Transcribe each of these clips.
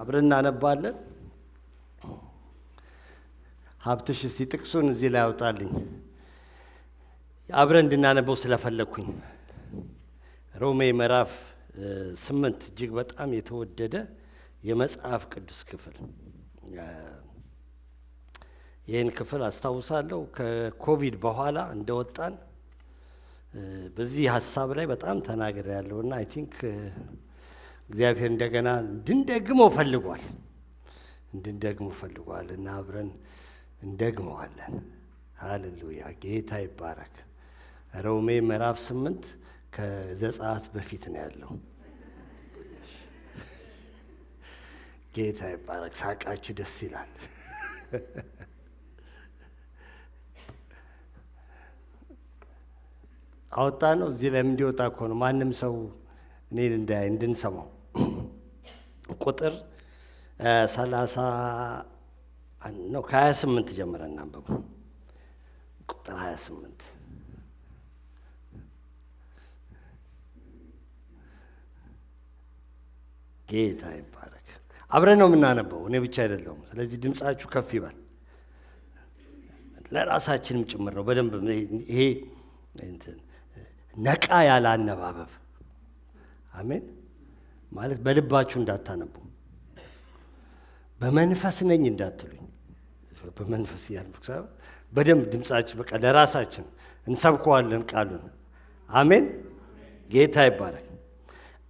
አብረን እናነባለን። ሀብትሽ እስቲ ጥቅሱን እዚህ ላይ አውጣልኝ። አብረን እንድናነበው ስለፈለኩኝ ሮሜ ምዕራፍ 8 እጅግ በጣም የተወደደ የመጽሐፍ ቅዱስ ክፍል። ይህን ክፍል አስታውሳለሁ ከኮቪድ በኋላ እንደወጣን በዚህ ሀሳብ ላይ በጣም ተናግሬያለሁና አይ ቲንክ እግዚአብሔር እንደገና እንድንደግመው ፈልጓል እና አብረን እንደግመዋለን። ሃሌሉያ ጌታ ይባረክ። ሮሜ ምዕራፍ 8 ከዘጸአት በፊት ነው ያለው። ጌታ ይባረክ። ሳቃችሁ ደስ ይላል። አወጣ ነው እዚህ ላይ እንዲወጣ እኮ ነው። ማንም ሰው እኔን እንድንሰማው ቁጥር 30 ነው ከ28 ጀምረን እናንብብ። ቁጥር 28 ጌታ ይባረክ። አብረን ነው የምናነበው፣ እኔ ብቻ አይደለሁም። ስለዚህ ድምጻችሁ ከፍ ይበል፣ ለራሳችንም ጭምር ነው። በደንብ ይሄ ነቃ ያለ አነባበብ አሜን ማለት በልባችሁ እንዳታነቡ፣ በመንፈስ ነኝ እንዳትሉኝ። በመንፈስ ያልኩ በደንብ ድምጻችሁ በቃ ለራሳችን እንሰብከዋለን ቃሉን። አሜን ጌታ ይባረክ።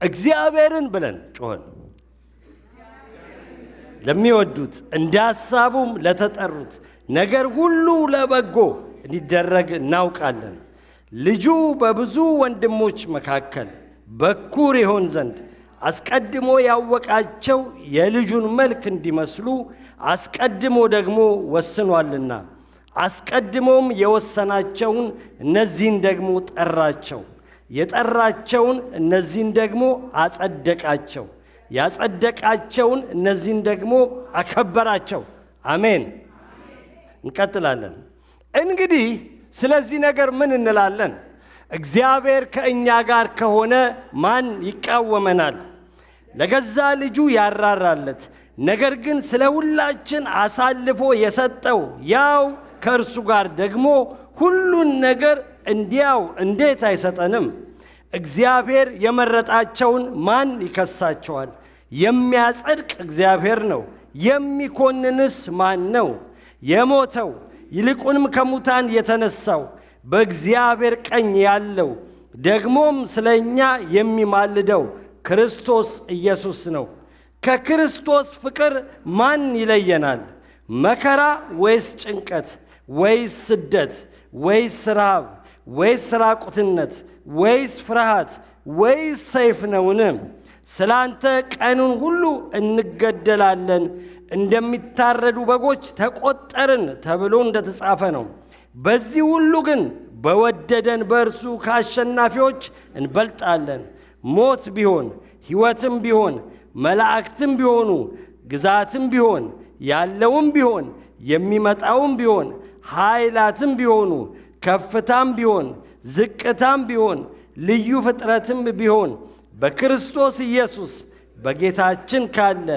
እግዚአብሔርን ብለን ጮኸን ለሚወዱት እንደ ሐሳቡም ለተጠሩት ነገር ሁሉ ለበጎ እንዲደረግ እናውቃለን። ልጁ በብዙ ወንድሞች መካከል በኩር ይሆን ዘንድ አስቀድሞ ያወቃቸው የልጁን መልክ እንዲመስሉ አስቀድሞ ደግሞ ወስኗልና፣ አስቀድሞም የወሰናቸውን እነዚህን ደግሞ ጠራቸው፣ የጠራቸውን እነዚህን ደግሞ አጸደቃቸው፣ ያጸደቃቸውን እነዚህን ደግሞ አከበራቸው። አሜን። እንቀጥላለን። እንግዲህ ስለዚህ ነገር ምን እንላለን? እግዚአብሔር ከእኛ ጋር ከሆነ ማን ይቃወመናል? ለገዛ ልጁ ያራራለት፣ ነገር ግን ስለ ሁላችን አሳልፎ የሰጠው ያው ከእርሱ ጋር ደግሞ ሁሉን ነገር እንዲያው እንዴት አይሰጠንም? እግዚአብሔር የመረጣቸውን ማን ይከሳቸዋል? የሚያጸድቅ እግዚአብሔር ነው። የሚኮንንስ ማን ነው? የሞተው ይልቁንም ከሙታን የተነሳው በእግዚአብሔር ቀኝ ያለው ደግሞም ስለ እኛ የሚማልደው ክርስቶስ ኢየሱስ ነው። ከክርስቶስ ፍቅር ማን ይለየናል? መከራ ወይስ ጭንቀት ወይስ ስደት ወይስ ረሃብ ወይስ ራቁትነት ወይስ ፍርሃት ወይስ ሰይፍ ነውን? ስለ አንተ ቀኑን ሁሉ እንገደላለን፣ እንደሚታረዱ በጎች ተቆጠርን ተብሎ እንደተጻፈ ነው። በዚህ ሁሉ ግን በወደደን በእርሱ ከአሸናፊዎች እንበልጣለን። ሞት ቢሆን ሕይወትም ቢሆን መላእክትም ቢሆኑ ግዛትም ቢሆን ያለውም ቢሆን የሚመጣውም ቢሆን ኃይላትም ቢሆኑ ከፍታም ቢሆን ዝቅታም ቢሆን ልዩ ፍጥረትም ቢሆን በክርስቶስ ኢየሱስ በጌታችን ካለ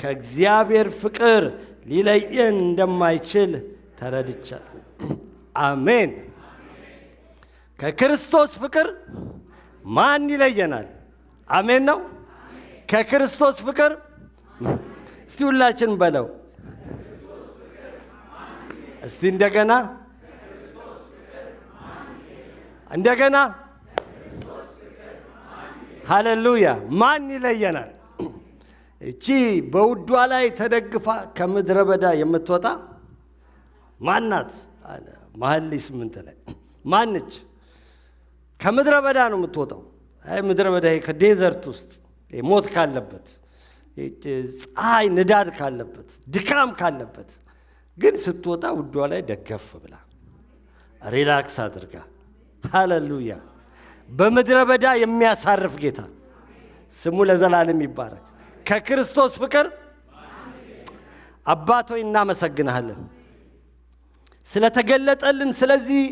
ከእግዚአብሔር ፍቅር ሊለየን እንደማይችል ተረድቻለሁ። አሜን። ከክርስቶስ ፍቅር ማን ይለየናል? አሜን ነው። ከክርስቶስ ፍቅር እስቲ ሁላችን በለው እስቲ እንደገና ሃሌሉያ። ማን ይለየናል? እቺ በውዷ ላይ ተደግፋ ከምድረ በዳ የምትወጣ ማናት? መኃልየ 8 ላይ ማነች? ከምድረ በዳ ነው የምትወጣው። አይ ምድረ በዳ ከዴዘርት ውስጥ ሞት ካለበት፣ ፀሐይ ንዳድ ካለበት፣ ድካም ካለበት ግን ስትወጣ ውዷ ላይ ደገፍ ብላ ሪላክስ አድርጋ ሃሌሉያ። በምድረ በዳ የሚያሳርፍ ጌታ ስሙ ለዘላለም ይባረክ። ከክርስቶስ ፍቅር አባት ሆይ እናመሰግንሃለን ስለተገለጠልን ስለዚህ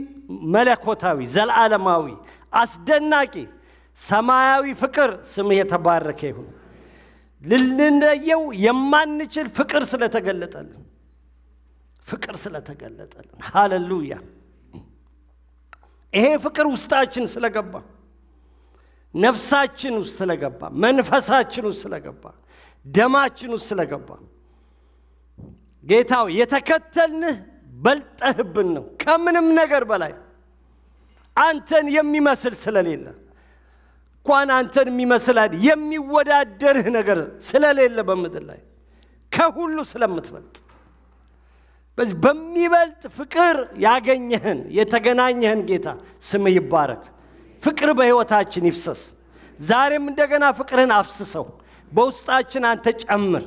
መለኮታዊ ዘላለማዊ አስደናቂ ሰማያዊ ፍቅር ስምህ የተባረከ ይሁን። ልንለየው የማንችል ፍቅር ስለተገለጠልን ሃሌሉያ። ይሄ ፍቅር ውስጣችን ስለገባ፣ ነፍሳችን ውስጥ ስለገባ፣ መንፈሳችን ውስጥ ስለገባ፣ ደማችን ውስጥ ስለገባ ጌታው የተከተልንህ በልጠህብን ነው። ከምንም ነገር በላይ አንተን የሚመስል ስለሌለ እንኳን አንተን የሚመስል የሚወዳደርህ ነገር ስለሌለ በምድር ላይ ከሁሉ ስለምትበልጥ በዚህ በሚበልጥ ፍቅር ያገኘህን የተገናኘህን ጌታ ስምህ ይባረክ። ፍቅር በሕይወታችን ይፍሰስ። ዛሬም እንደገና ፍቅርህን አፍስሰው በውስጣችን አንተ ጨምር።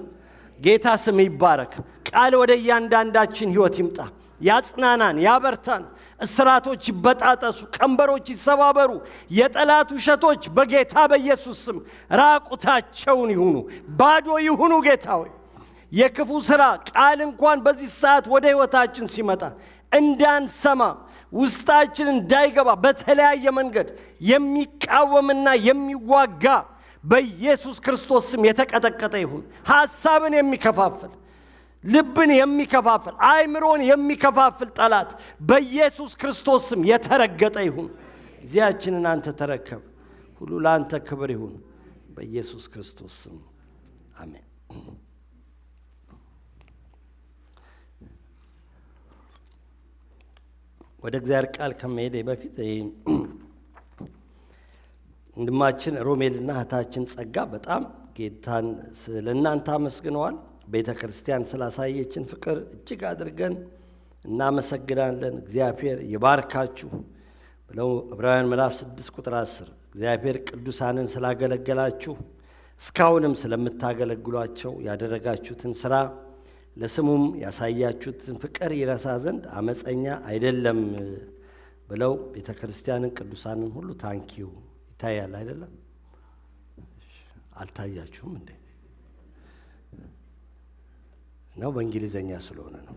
ጌታ ስምህ ይባረክ። ቃል ወደ እያንዳንዳችን ሕይወት ይምጣ፣ ያጽናናን፣ ያበርታን። እስራቶች ይበጣጠሱ፣ ቀንበሮች ይሰባበሩ። የጠላት ውሸቶች በጌታ በኢየሱስ ስም ራቁታቸውን ይሁኑ፣ ባዶ ይሁኑ። ጌታ ሆይ የክፉ ሥራ ቃል እንኳን በዚህ ሰዓት ወደ ሕይወታችን ሲመጣ እንዳንሰማ፣ ውስጣችን እንዳይገባ በተለያየ መንገድ የሚቃወምና የሚዋጋ በኢየሱስ ክርስቶስ ስም የተቀጠቀጠ ይሁን። ሐሳብን የሚከፋፍል፣ ልብን የሚከፋፍል፣ አእምሮን የሚከፋፍል ጠላት በኢየሱስ ክርስቶስ ስም የተረገጠ ይሁን። ጊዜያችንን አንተ ተረከብ። ሁሉ ለአንተ ክብር ይሁን በኢየሱስ ክርስቶስ ስም አሜን። ወደ እግዚአብሔር ቃል ከመሄዴ በፊት ወንድማችን ሮሜልና እህታችን ጸጋ በጣም ጌታን ስለእናንተ አመስግነዋል። ቤተ ክርስቲያን ስላሳየችን ፍቅር እጅግ አድርገን እናመሰግናለን። እግዚአብሔር ይባርካችሁ ብለው ዕብራውያን ምዕራፍ 6 ቁጥር 10 እግዚአብሔር ቅዱሳንን ስላገለገላችሁ እስካሁንም ስለምታገለግሏቸው ያደረጋችሁትን ሥራ ለስሙም ያሳያችሁትን ፍቅር ይረሳ ዘንድ አመፀኛ አይደለም ብለው ቤተ ክርስቲያንን ቅዱሳንን ሁሉ ታንኪዩ። ይታያል አይደለም? አልታያችሁም እንዴ? ነው በእንግሊዘኛ ስለሆነ ነው።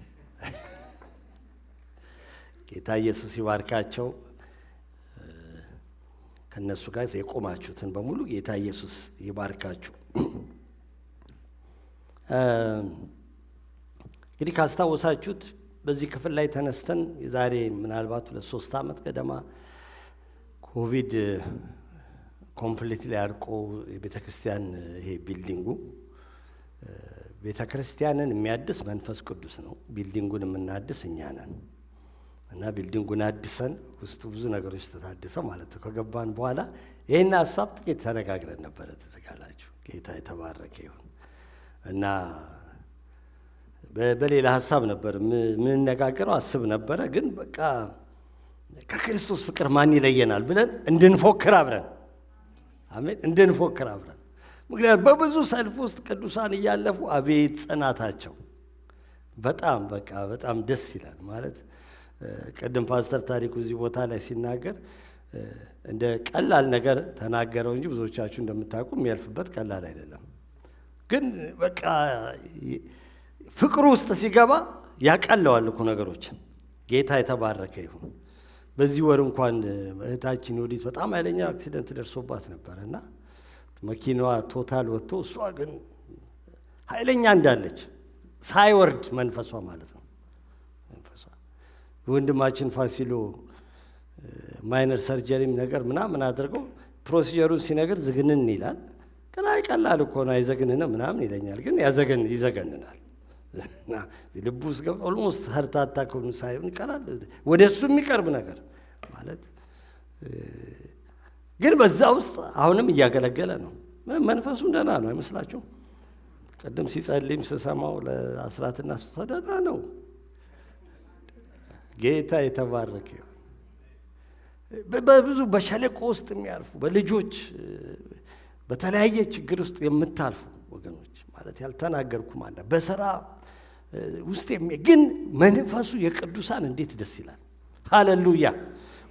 ጌታ ኢየሱስ ይባርካቸው። ከነሱ ጋር የቆማችሁትን በሙሉ ጌታ ኢየሱስ ይባርካችሁ። እንግዲህ ካስታወሳችሁት በዚህ ክፍል ላይ ተነስተን የዛሬ ምናልባት 2-3 ዓመት ገደማ ኮቪድ ኮምፕሊትሊ አርቆ የቤተ ክርስቲያን ይሄ ቢልዲንጉ ቤተ ክርስቲያንን የሚያድስ መንፈስ ቅዱስ ነው። ቢልዲንጉን የምናድስ እኛ ነን እና ቢልዲንጉን አድሰን ውስጡ ብዙ ነገሮች ተታድሰው ማለት ነው ከገባን በኋላ ይህን ሀሳብ ጥቂት ተነጋግረን ነበረ። ትዝጋላችሁ። ጌታ የተባረከ ይሁን እና በሌላ ሀሳብ ነበር የምንነጋገረው አስብ ነበረ። ግን በቃ ከክርስቶስ ፍቅር ማን ይለየናል ብለን እንድንፎክር አብረን፣ አሜን፣ እንድንፎክር አብረን። ምክንያቱም በብዙ ሰልፍ ውስጥ ቅዱሳን እያለፉ አቤት ጽናታቸው በጣም በቃ በጣም ደስ ይላል። ማለት ቅድም ፓስተር ታሪኩ እዚህ ቦታ ላይ ሲናገር እንደ ቀላል ነገር ተናገረው እንጂ ብዙዎቻችሁ እንደምታውቁ የሚያልፍበት ቀላል አይደለም። ግን በቃ ፍቅሩ ውስጥ ሲገባ ያቀለዋል እኮ ነገሮችን። ጌታ የተባረከ ይሁን። በዚህ ወር እንኳን እህታችን ወዲት በጣም ኃይለኛ አክሲደንት ደርሶባት ነበር እና መኪናዋ ቶታል ወጥቶ እሷ ግን ኃይለኛ እንዳለች ሳይወርድ መንፈሷ ማለት ነው። መንፈሷ ወንድማችን ፋሲሎ ማይነር ሰርጀሪም ነገር ምናምን አድርገው ፕሮሲጀሩን ሲነገር ዝግንን ይላል። ግን አይቀላል እኮ ነው አይዘግንንም ምናምን ይለኛል። ግን ይዘገንናል እና ልቡ ውስጥ ገብቶ ኦልሞስት ሀርታታ ከሆኑ ሳይሆን ይቀራል። ወደ እሱ የሚቀርብ ነገር ማለት ግን በዛ ውስጥ አሁንም እያገለገለ ነው። መንፈሱ ደህና ነው አይመስላችሁም? ቀደም ሲጸልይም ስሰማው ለአስራትና ስጦታ ደህና ነው። ጌታ የተባረከ ይሁን። በብዙ በሸለቆ ውስጥ የሚያልፉ በልጆች በተለያየ ችግር ውስጥ የምታልፉ ወገኖች ማለት ያልተናገርኩ ማለት በሥራ ውስጥ ግን መንፈሱ የቅዱሳን እንዴት ደስ ይላል። ሃሌሉያ።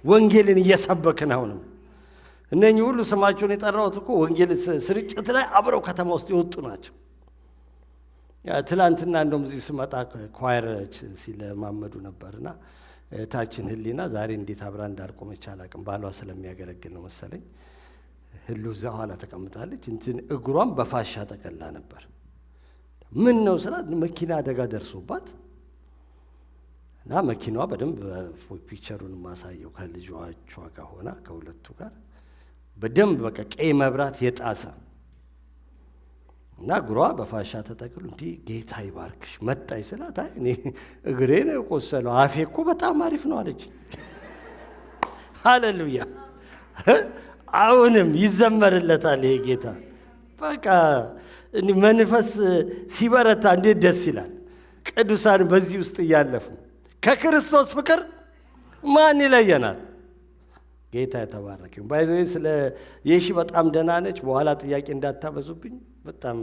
ወንጌልን እየሰበክን አሁንም እነኚህ ሁሉ ስማቸውን የጠራሁት እኮ ወንጌል ስርጭት ላይ አብረው ከተማ ውስጥ የወጡ ናቸው። ትላንትና እንደውም እዚህ ስመጣ ኳየሮች ሲለማመዱ ነበርና እህታችን ህሊና ዛሬ እንዴት አብራ እንዳልቆመች አላውቅም። ባሏ ስለሚያገለግል ነው መሰለኝ ህሉ እዛ ኋላ ተቀምጣለች። እንትን እግሯን በፋሻ ጠቀላ ነበር። ምን ነው ስላት መኪና አደጋ ደርሶባት እና መኪናዋ በደንብ ፒክቸሩን ማሳየው ከልጇ ጋር ሆና ከሁለቱ ጋር በደንብ በቃ ቀይ መብራት የጣሰ እና እግሯ በፋሻ ተጠቅሎ እንዲህ ጌታ ይባርክሽ መጣይ ስላት አይ እኔ እግሬ ነው የቆሰለው አፌ እኮ በጣም አሪፍ ነው አለች። ሃሌሉያ! አሁንም ይዘመርለታል ይሄ ጌታ። በቃ መንፈስ ሲበረታ እንዴት ደስ ይላል። ቅዱሳን በዚህ ውስጥ እያለፉ ከክርስቶስ ፍቅር ማን ይለየናል? ጌታ የተባረከ ይሁን። ባይዘው ስለ የሺ በጣም ደህና ነች። በኋላ ጥያቄ እንዳታበዙብኝ። በጣም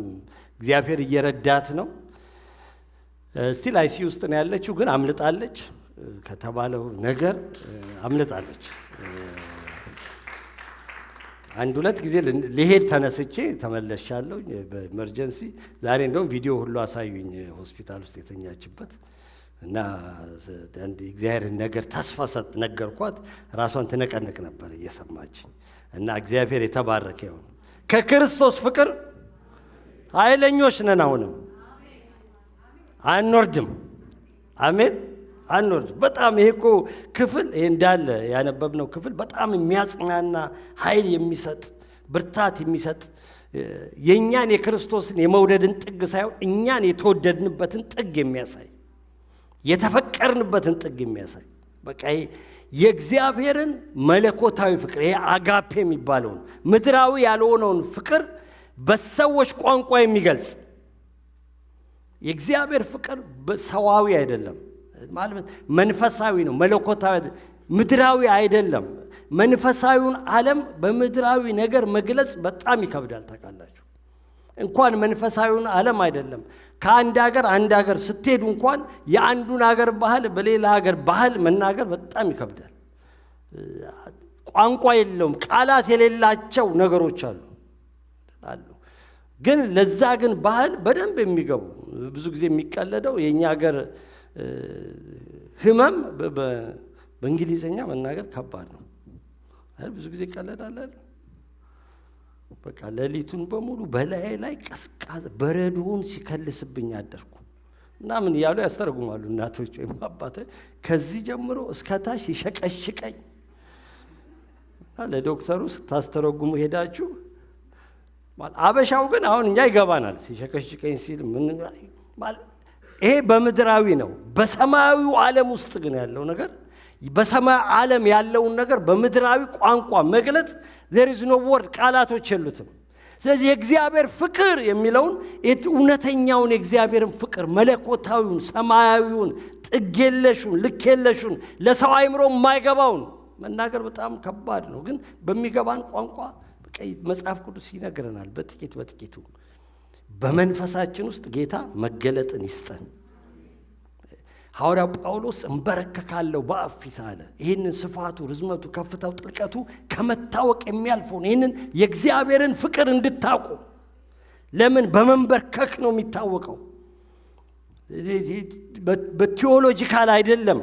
እግዚአብሔር እየረዳት ነው። ስቲል አይሲ ውስጥ ነው ያለችው፣ ግን አምልጣለች ከተባለው ነገር አምልጣለች። አንድ ሁለት ጊዜ ልሄድ ተነስቼ ተመለሻለሁ በኤመርጀንሲ። ዛሬ እንደውም ቪዲዮ ሁሉ አሳዩኝ ሆስፒታል ውስጥ የተኛችበት እና እግዚአብሔርን ነገር ተስፋ ሰጥ ነገርኳት። ራሷን ትነቀንቅ ነበር እየሰማች እና እግዚአብሔር የተባረከ ይሁን። ከክርስቶስ ፍቅር ኃይለኞች ነን። አሁንም አንወርድም። አሜን፣ አንወርድም። በጣም ይሄ እኮ ክፍል ይሄ እንዳለ ያነበብነው ክፍል በጣም የሚያጽናና ኃይል የሚሰጥ ብርታት የሚሰጥ የእኛን የክርስቶስን የመውደድን ጥግ ሳይሆን እኛን የተወደድንበትን ጥግ የሚያሳይ የተፈቀርንበትን ጥግ የሚያሳይ በቃ የእግዚአብሔርን መለኮታዊ ፍቅር ይሄ አጋፔ የሚባለውን ምድራዊ ያልሆነውን ፍቅር በሰዎች ቋንቋ የሚገልጽ የእግዚአብሔር ፍቅር ሰዋዊ አይደለም ማለት መንፈሳዊ ነው። መለኮታዊ ምድራዊ አይደለም። መንፈሳዊውን ዓለም በምድራዊ ነገር መግለጽ በጣም ይከብዳል። ታውቃላችሁ፣ እንኳን መንፈሳዊውን ዓለም አይደለም ከአንድ ሀገር ስትሄዱ እንኳን የአንዱን ሀገር ባህል በሌላ ሀገር ባህል መናገር በጣም ይከብዳል። ቋንቋ የለውም። ቃላት የሌላቸው ነገሮች አሉ። ግን ለዛ ግን ባህል በደንብ የሚገቡ ብዙ ጊዜ የሚቀለደው የኛ ሀገር ህመም በእንግሊዘኛ መናገር ከባድ ነው። ብዙ ጊዜ ይቀለዳል። በቃ ሌሊቱን በሙሉ በላይ ላይ ቀስቃዛ በረዶውን ሲከልስብኝ አደርኩ ምናምን እያሉ ያስተረጉማሉ እናቶች ወይም አባቶች። ከዚህ ጀምሮ እስከ ታች ይሸቀሽቀኝ። ለዶክተሩ ስታስተረጉሙ ሄዳችሁ አበሻው ግን አሁን እኛ ይገባናል። ሲሸቀሽቀኝ ሲል ምን ማለት ይሄ በምድራዊ ነው። በሰማያዊው ዓለም ውስጥ ግን ያለው ነገር በሰማያዊ ዓለም ያለውን ነገር በምድራዊ ቋንቋ መግለጥ there is no word ቃላቶች የሉትም። ስለዚህ የእግዚአብሔር ፍቅር የሚለውን እውነተኛውን የእግዚአብሔርን ፍቅር መለኮታዊውን፣ ሰማያዊውን፣ ጥጌለሹን፣ ልኬለሹን ለሰው አይምሮ የማይገባውን መናገር በጣም ከባድ ነው። ግን በሚገባን ቋንቋ መጽሐፍ ቅዱስ ይነግረናል። በጥቂቱ በመንፈሳችን ውስጥ ጌታ መገለጥን ይስጠን። ሐዋርያው ጳውሎስ እንበረከካለሁ በአብ ፊት አለ። ይህንን ስፋቱ፣ ርዝመቱ፣ ከፍታው፣ ጥልቀቱ ከመታወቅ የሚያልፈውን ይህንን የእግዚአብሔርን ፍቅር እንድታውቁ። ለምን በመንበርከክ ነው የሚታወቀው። በቲዮሎጂካል አይደለም፣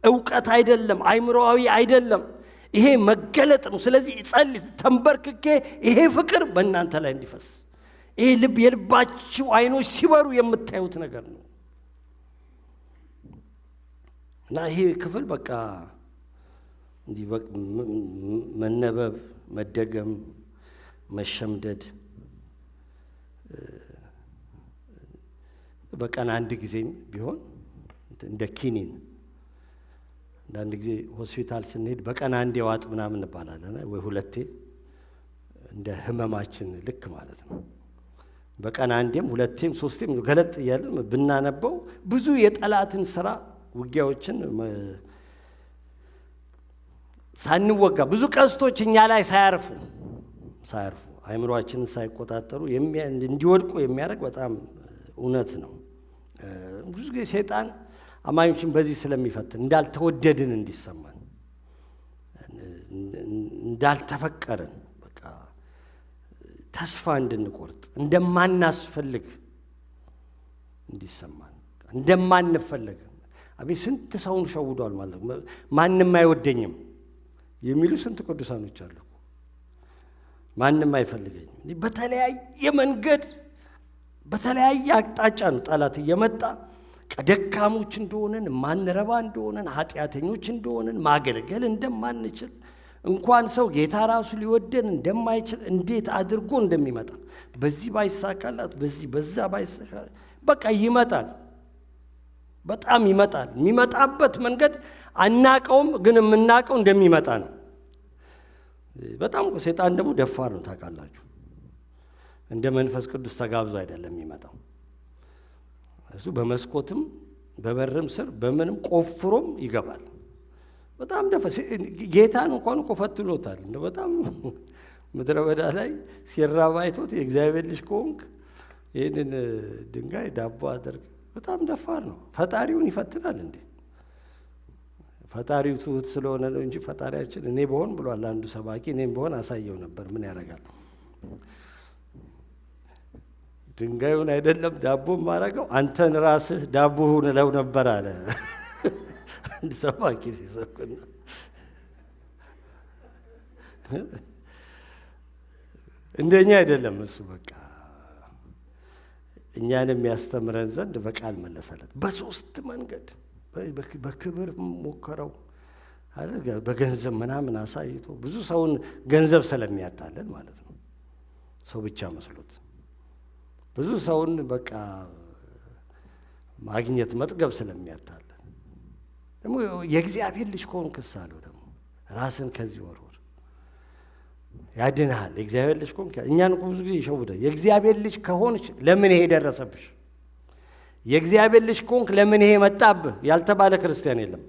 እውቀት አይደለም፣ አይምሮአዊ አይደለም። ይሄ መገለጥ ነው። ስለዚህ ጸልይ፣ ተንበርክኬ ይሄ ፍቅር በእናንተ ላይ እንዲፈስ። ይሄ የልባችሁ አይኖች ሲበሩ የምታዩት ነገር ነው። እና ይሄ ክፍል በቃ እንዲህ መነበብ፣ መደገም፣ መሸምደድ በቀን አንድ ጊዜም ቢሆን እንደ ኪኒን አንዳንድ ጊዜ ሆስፒታል ስንሄድ በቀን አንዴ ዋጥ ምናምን እንባላለን ወይ ሁለቴ፣ እንደ ህመማችን ልክ ማለት ነው። በቀን አንዴም ሁለቴም ሶስቴም ገለጥ እያለን ብናነበው ብዙ የጠላትን ስራ ውጊያዎችን ሳንወጋ ብዙ ቀስቶች እኛ ላይ ሳያርፉ አይምሮአችንን ሳይቆጣጠሩ እንዲወድቁ የሚያደርግ በጣም እውነት ነው። ብዙ ጊዜ ሰይጣን አማኞችን በዚህ ስለሚፈትን እንዳልተወደድን እንዲሰማን፣ እንዳልተፈቀርን፣ በቃ ተስፋ እንድንቆርጥ፣ እንደማናስፈልግ እንዲሰማን፣ እንደማንፈልግ። አቤት ስንት ሰውን ሸውዷል ማለት ነው። ማንም አይወደኝም የሚሉ ስንት ቅዱሳኖች አሉ። ማንም አይፈልገኝም። በተለያየ መንገድ በተለያየ አቅጣጫ ነው ጠላት እየመጣ ደካሞች እንደሆነን ማንረባ እንደሆነን ኃጢአተኞች እንደሆነን ማገልገል እንደማንችል እንኳን ሰው ጌታ ራሱ ሊወደን እንደማይችል እንዴት አድርጎ እንደሚመጣ በዚህ ባይሳካላት በዚህ በዛ ባይሳካላት በቃ ይመጣል። በጣም ይመጣል። የሚመጣበት መንገድ አናቀውም፣ ግን የምናቀው እንደሚመጣ ነው። በጣም ሰይጣን ደግሞ ደፋር ነው ታውቃላችሁ። እንደ መንፈስ ቅዱስ ተጋብዞ አይደለም የሚመጣው። እሱ በመስኮትም በበርም ስር በምንም ቆፍሮም ይገባል። በጣም ደፋር ጌታን እንኳን እኮ ፈትኖታል። እንደው በጣም ምድረ በዳ ላይ ሲራብ አይቶት የእግዚአብሔር ልጅ ከሆንክ ይህንን ድንጋይ ዳቦ አድርግ። በጣም ደፋር ነው። ፈጣሪውን ይፈትናል እንዴ? ፈጣሪው ትሁት ስለሆነ ነው እንጂ ፈጣሪያችን እኔ በሆን ብሏል አንዱ ሰባኪ። እኔም በሆን አሳየው ነበር። ምን ያደርጋል? ድንጋዩን አይደለም ዳቦ ማረገው አንተን ራስህ ዳቦ ሁን እለው ነበር አለ አንድ ሰባኪ ሲሰብክና። እንደኛ አይደለም እሱ። በቃ እኛን የሚያስተምረን ዘንድ በቃል መለሰለት። በሶስት መንገድ በክብር ሞከረው አይደል? በገንዘብ ምናምን አሳይቶ ብዙ ሰውን ገንዘብ ስለሚያታለን ማለት ነው። ሰው ብቻ መስሎት ብዙ ሰውን በቃ ማግኘት መጥገብ ስለሚያታለን። ደግሞ የእግዚአብሔር ልጅ ከሆንክስ አለው ደግሞ ራስን ከዚህ ወርወር ያድንሃል። የእግዚአብሔር ልጅ ከሆንክ እኛን እኮ ብዙ ጊዜ ይሸውዳል። የእግዚአብሔር ልጅ ከሆንሽ ለምን ይሄ ደረሰብሽ? የእግዚአብሔር ልጅ ከሆንክ ለምን ይሄ መጣብህ ያልተባለ ክርስቲያን የለም።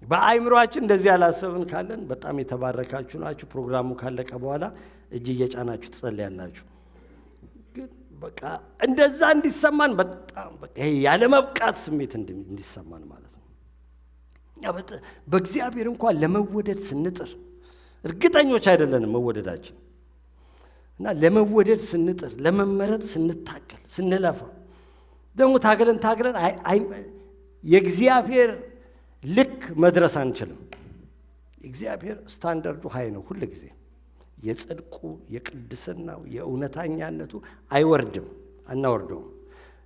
በአይምሮአችን እንደዚህ ያላሰብን ካለን በጣም የተባረካችሁ ናችሁ። ፕሮግራሙ ካለቀ በኋላ እጅ እየጫናችሁ ትጸልያላችሁ። ግን በቃ እንደዛ እንዲሰማን በጣም በቃ ይሄ ያለ መብቃት ስሜት እንዲሰማን ማለት ነው። በእግዚአብሔር እንኳን ለመወደድ ስንጥር እርግጠኞች አይደለንም መወደዳችን እና ለመወደድ ስንጥር ለመመረጥ ስንታገል ስንለፋ ደግሞ ታገለን የእግዚአብሔር ልክ መድረስ አንችልም። የእግዚአብሔር ስታንዳርዱ ሀይ ነው። ሁል ጊዜ የጽድቁ የቅድስናው የእውነተኛነቱ አይወርድም፣ አናወርደውም።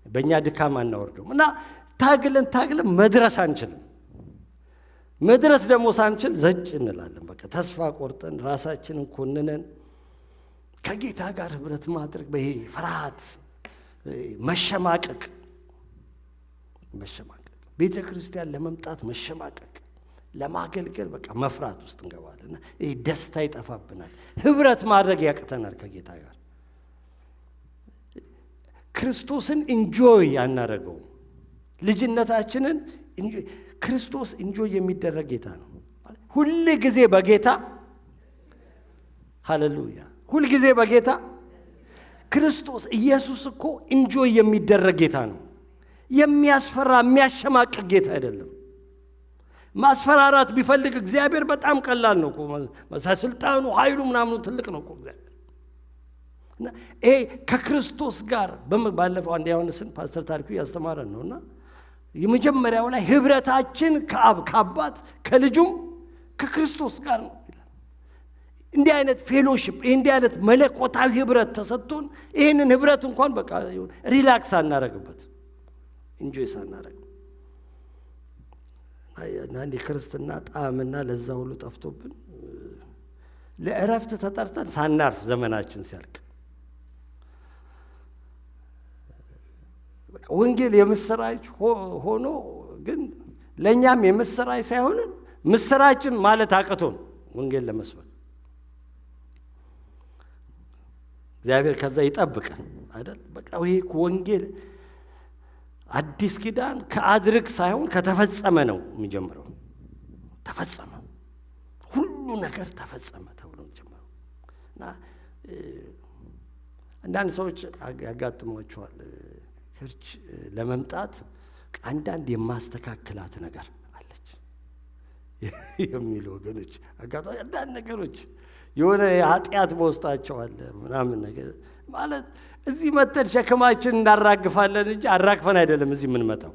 በእኛ ድካም አናወርደውም እና ታግለን መድረስ አንችልም። መድረስ ደግሞ ሳንችል ዘጭ እንላለን። በቃ ተስፋ ቆርጠን ራሳችንን ኮንነን ከጌታ ጋር ህብረት ማድረግ በይሄ ፍርሃት መሸማቀቅ ቤተ ክርስቲያን ለመምጣት መሸማቀቅ፣ ለማገልገል በቃ መፍራት ውስጥ እንገባለን። ይሄ ደስታ ይጠፋብናል። ህብረት ማድረግ ያቅተናል ከጌታ ጋር። ክርስቶስን ኢንጆይ አናደርገው። ልጅነታችንን ክርስቶስ ኢንጆይ የሚደረግ ጌታ ነው። ሁል ጊዜ በጌታ ሃሌሉያ፣ ሁል ጊዜ በጌታ ክርስቶስ ኢየሱስ እኮ ኢንጆይ የሚደረግ ጌታ ነው። የሚያስፈራ የሚያሸማቅቅ ጌታ አይደለም። ማስፈራራት ቢፈልግ እግዚአብሔር በጣም ቀላል ነው እኮ። ስልጣኑ ኃይሉ ምናምኑ ትልቅ ነው እኮ እግዚአብሔር። እና ይሄ ከክርስቶስ ጋር ባለፈው አንድ ዮሐንስን ፓስተር ታሪኩ ያስተማረን ነውና የመጀመሪያው ላይ ህብረታችን ከአብ ከአባት ከልጁም ከክርስቶስ ጋር ነው ይላል። እንዲህ አይነት ፌሎሺፕ እንዲህ አይነት መለኮታዊ ህብረት ተሰጥቶን ይህንን ህብረት እንኳን በቃ ሪላክስ አናረግበት ኢንጆይ ሳናረግ አንድ ክርስትና ጣዕምና ለዛ ሁሉ ጠፍቶብን ለእረፍት ተጠርተን ሳናርፍ ዘመናችን ሲያልቅ በቃ ወንጌል የምስራች ሆኖ ግን ለኛም የምስራች ሳይሆን ምስራችን ማለት አቅቶን ወንጌል ለመስበክ እግዚአብሔር ከዛ ይጠብቀን አይደል? በቃ ይሄ ወንጌል አዲስ ኪዳን ከአድርግ ሳይሆን ከተፈጸመ ነው የሚጀምረው። ተፈጸመ፣ ሁሉ ነገር ተፈጸመ ተብሎ የሚጀምረው እና አንዳንድ ሰዎች ያጋጥሟቸዋል ቸርች ለመምጣት አንዳንድ የማስተካከላት ነገር አለች የሚሉ ወገኖች አጋጥሟቸው አንዳንድ ነገሮች የሆነ ኃጢአት በውስጣቸው አለ ምናምን ነገር ማለት እዚህ መተን ሸክማችን እናራግፋለን እንጂ አራግፈን አይደለም እዚህ የምንመጣው።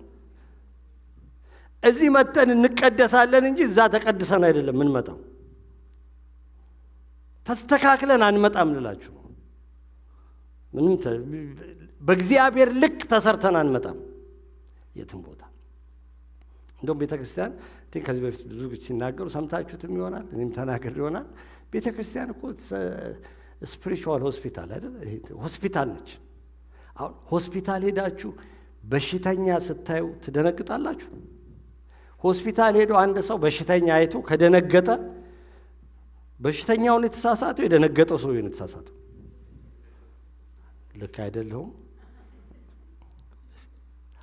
እዚህ መተን እንቀደሳለን እንጂ እዛ ተቀድሰን አይደለም የምንመጣው። ተስተካክለን አንመጣም ልላችሁ። ምንም በእግዚአብሔር ልክ ተሰርተን አንመጣም የትም ቦታ። እንደውም ቤተክርስቲያን ከዚህ በፊት ብዙ ሲናገሩ ሰምታችሁትም ይሆናል፣ እኔም ተናግሬ ይሆናል። ቤተክርስቲያን እኮ ስፒሪቹዋል ሆስፒታል አይደል? ሆስፒታል ነች። አሁን ሆስፒታል ሄዳችሁ በሽተኛ ስታዩ ትደነግጣላችሁ? ሆስፒታል ሄዶ አንድ ሰው በሽተኛ አይቶ ከደነገጠ በሽተኛውን የተሳሳተው የደነገጠው ሰው ነው የተሳሳተው። ልክ አይደለሁም?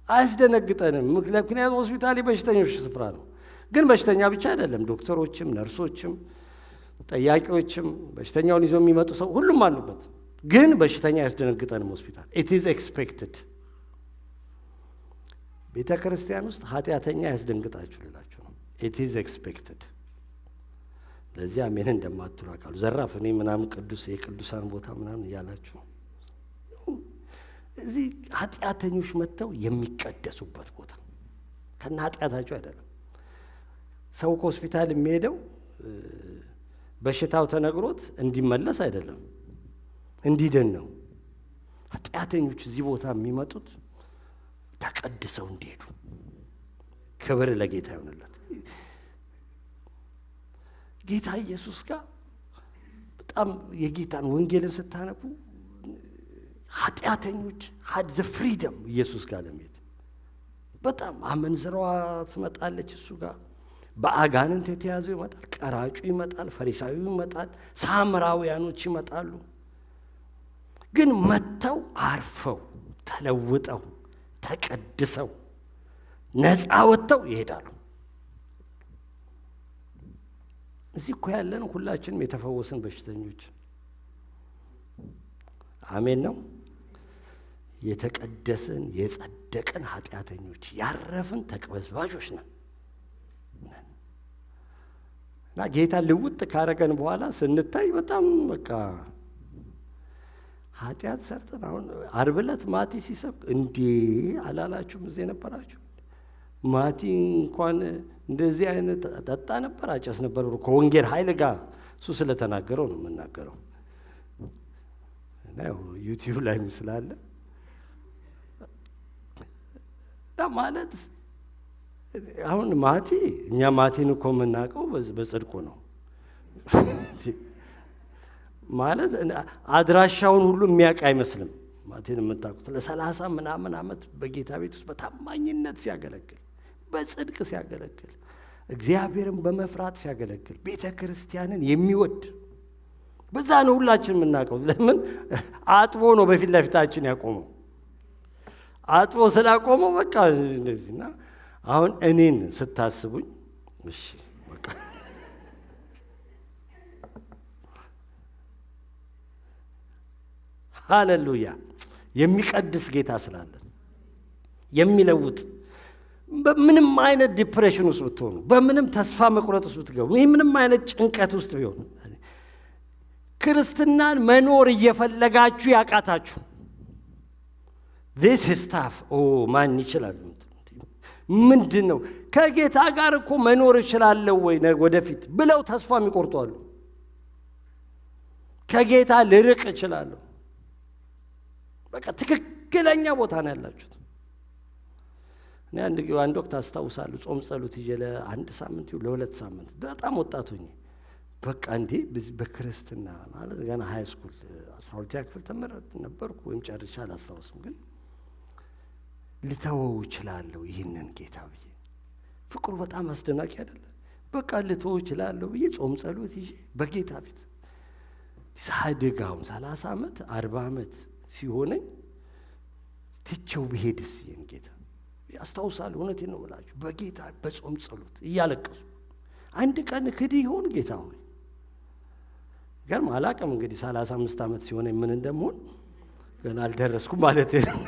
አያስደነግጠንም። ምክንያቱም ሆስፒታል የበሽተኞች ስፍራ ነው። ግን በሽተኛ ብቻ አይደለም፣ ዶክተሮችም፣ ነርሶችም፣ ጠያቂዎችም፣ በሽተኛውን ይዘው የሚመጡ ሰው ሁሉም አሉበት። ግን በሽተኛ አያስደነግጠንም ሆስፒታል። ኢት ኢዝ ኤክስፔክትድ። ቤተ ክርስቲያን ውስጥ ኃጢአተኛ ያስደንግጣችሁ ልላችሁ ነው። ኢት ኢዝ ኤክስፔክትድ። ለዚህ አሜን እንደማትሉ አካሉ ዘራፍ እኔ ምናምን ቅዱስ የቅዱሳን ቦታ ምናምን እያላችሁ እዚህ ኃጢአተኞች መጥተው የሚቀደሱበት ቦታ ከና ኃጢአታቸው አይደለም። ሰው ከሆስፒታል የሚሄደው በሽታው ተነግሮት እንዲመለስ አይደለም፣ እንዲድን ነው። ኃጢአተኞች እዚህ ቦታ የሚመጡት ተቀድሰው እንዲሄዱ። ክብር ለጌታ ይሁንለት። ጌታ ኢየሱስ ጋር በጣም የጌታን ወንጌልን ስታነቡ ኃጢአተኞች had the freedom ኢየሱስ ጋር ለመሄድ። በጣም አመንዝራዋ ትመጣለች እሱ ጋር፣ በአጋንንት የተያዘው ይመጣል፣ ቀራጩ ይመጣል፣ ፈሪሳዊው ይመጣል፣ ሳምራውያኖች ይመጣሉ። ግን መጥተው አርፈው ተለውጠው ተቀድሰው ነፃ ወጥተው ይሄዳሉ። እዚህ እኮ ያለን ሁላችንም የተፈወስን በሽተኞች፣ አሜን ነው፣ የተቀደስን የጸደቅን ኃጢአተኞች፣ ያረፍን ተቅበዝባዦች ነን። እና ጌታ ልውጥ ካረገን በኋላ ስንታይ በጣም በቃ ኃጢአት ሰርተን አሁን ዓርብ ዕለት ማቲ ሲሰብክ እንዴ አላላችሁም? እዚህ የነበራችሁ ማቲ እንኳን እንደዚህ አይነት ጠጣ ነበር፣ አጨስ ነበር ከወንጌል ኃይል ጋር እሱ ስለተናገረው ነው የምናገረው። እና ዩቲዩብ ላይም ስላለ ማለት አሁን ማቲ እኛ ማቲን እኮ የምናውቀው በጽድቁ ነው ማለት አድራሻውን ሁሉ የሚያውቅ አይመስልም። ማቲን የምታውቁት ለ30 ምናምን ዓመት በጌታ ቤት ውስጥ በታማኝነት ሲያገለግል፣ በጽድቅ ሲያገለግል፣ እግዚአብሔርን በመፍራት ሲያገለግል፣ ቤተ ክርስቲያንን የሚወድ በዛ ነው ሁላችን የምናውቀው። ለምን አጥቦ ነው በፊት ለፊታችን ያቆመው። አጥቦ ስላቆመው በቃ እንደዚህና አሁን እኔን ስታስቡኝ እሺ በቃ ሃሌሉያ የሚቀድስ ጌታ ስላለን የሚለውጥ በምንም አይነት ዲፕሬሽን ውስጥ ብትሆኑ፣ በምንም ተስፋ መቁረጥ ውስጥ ብትገቡ፣ ምንም አይነት ጭንቀት ውስጥ ቢሆኑ፣ ክርስትናን መኖር እየፈለጋችሁ ያቃታችሁ this is tough ማን ይችላል? ምንድን ነው ከጌታ ጋር እኮ መኖር እችላለሁ ወይ ወደፊት ብለው ተስፋ የሚቆርጡ አሉ። ከጌታ ልርቅ እችላለሁ። በቃ ትክክለኛ ቦታ ነው ያላችሁት። እኔ አንድ ወቅት አስታውሳለሁ ጾም ጸሎት ይዤ ለአንድ ሳምንት ለ2 ሳምንት በጣም ወጣት ሆኜ በቃ እንዴ በክርስትና ማለት ገና ሃይ ስኩል 12ኛ ክፍል ተመረጥ ነበርኩ ወይም ጨርሻ አላስታውስም፣ ግን ልተወው እችላለሁ ይህንን ጌታ ብዬ። ፍቅሩ በጣም አስደናቂ አይደለ? በቃ ልተወው እችላለሁ ብዬ ጾም ጸሎት ይዤ በጌታ ፊት ሳድጋውን 30 ዓመት 40 ዓመት ሲሆነኝ ትቼው ብሄድስ ይህን ጌታ አስታውሳለሁ። እውነቴን ነው የምላችሁ፣ በጌታ በጾም ጸሎት እያለቀሱ አንድ ቀን ክድ ይሆን ጌታ ሆይ ገርም አላቅም። እንግዲህ 35 ዓመት ሲሆነኝ ምን እንደምሆን ገና አልደረስኩም ማለት ነው።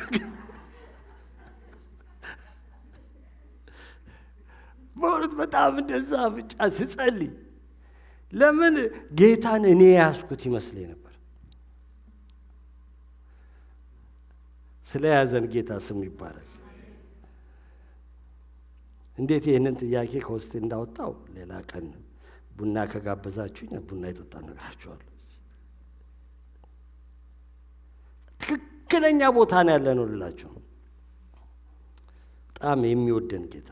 በእውነት በጣም እንደዛ ብቻ ስጸልይ ለምን ጌታን እኔ ያስኩት ይመስለኝ ነበር። ስለያዘን ጌታ ስም ይባላል። እንዴት ይህንን ጥያቄ ከውስጤ እንዳወጣው ሌላ ቀን ቡና ከጋበዛችሁኝ ቡና ይጠጣ ነግራችኋለሁ። ትክክለኛ ቦታ ነው ያለ ነው ልላችሁ። በጣም የሚወደን ጌታ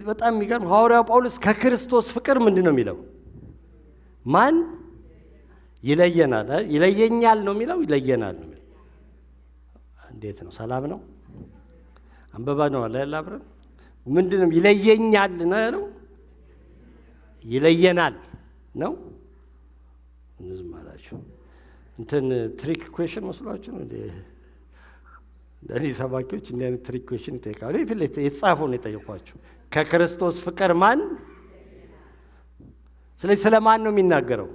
በጣም የሚገርም ሐዋርያው ጳውሎስ ከክርስቶስ ፍቅር ምንድን ነው የሚለው? ማን ይለየናል? ይለየኛል ነው የሚለው? ይለየናል ነው የሚለው? እንዴት ነው? ሰላም ነው? አንበባ ነው አለ አብረን። ምንድን ነው ይለየኛል ነው ያለው? ይለየናል ነው? ዝም አላችሁ። እንትን ትሪክ ኩዌሽን መስሏችሁ ነው እንዴ? ለኔ ሰባኪዎች እንዲህ አይነት ትሪክ ኩዌሽን ይጠይቃሉ። የተጻፈው ነው የጠየኳችሁ። ከክርስቶስ ፍቅር ማን? ስለዚህ ስለ ማን ነው የሚናገረው?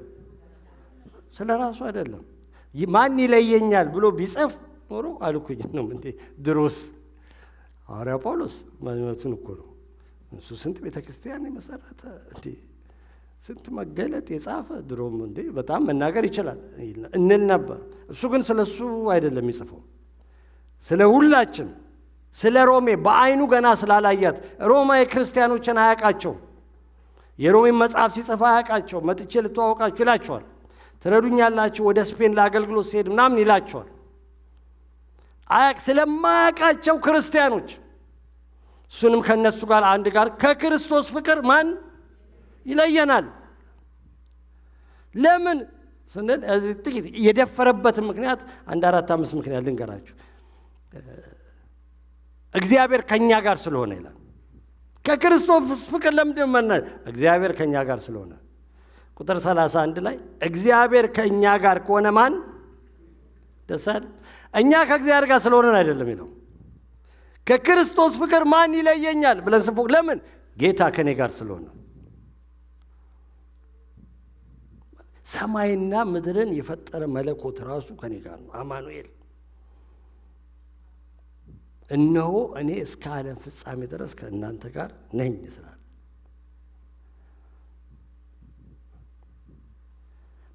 ስለ ራሱ አይደለም። ማን ይለየኛል ብሎ ቢጽፍ ኖሮ አልኩኝ ነው እንዴ? ድሮስ ሐዋርያው ጳውሎስ ማንነቱን እኮ ነው እሱ ስንት ቤተክርስቲያን የመሰረተ እንዴ፣ ስንት መገለጥ የጻፈ ድሮም እንዴ በጣም መናገር ይችላል እንል ነበር። እሱ ግን ስለሱ አይደለም የሚጽፈው፣ ስለ ሁላችን፣ ስለ ሮሜ በአይኑ ገና ስላላያት ሮማዊ ክርስቲያኖችን አያውቃቸው። የሮሜን መጽሐፍ ሲጽፍ አያውቃቸው። መጥቼ ልተዋወቃችሁ ይላቸዋል። ትረዱኛላችሁ ወደ ስፔን ለአገልግሎት ሲሄድ ምናምን ይላቸዋል። ስለማያውቃቸው ክርስቲያኖች እሱንም ከነሱ ጋር አንድ ጋር ከክርስቶስ ፍቅር ማን ይለየናል? ለምን ስንል ጥቂት የደፈረበትን ምክንያት 4-5 ምክንያት ልንገራችሁ። እግዚአብሔር ከኛ ጋር ስለሆነ ይላል። ከክርስቶስ ፍቅር ለምንድን ነው? እግዚአብሔር ከኛ ጋር ስለሆነ። ቁጥር 31 ላይ እግዚአብሔር ከኛ ጋር ከሆነ ማን ደስ አለ? እኛ ከእግዚአብሔር ጋር ስለሆነን አይደለም ይለው። ከክርስቶስ ፍቅር ማን ይለየኛል ብለን ስንፎቅ ለምን? ጌታ ከኔ ጋር ስለሆነ። ሰማይና ምድርን የፈጠረ መለኮት ራሱ ከኔ ጋር ነው። አማኑኤል እነሆ እኔ እስከ ዓለም ፍጻሜ ድረስ ከእናንተ ጋር ነኝ ይላል።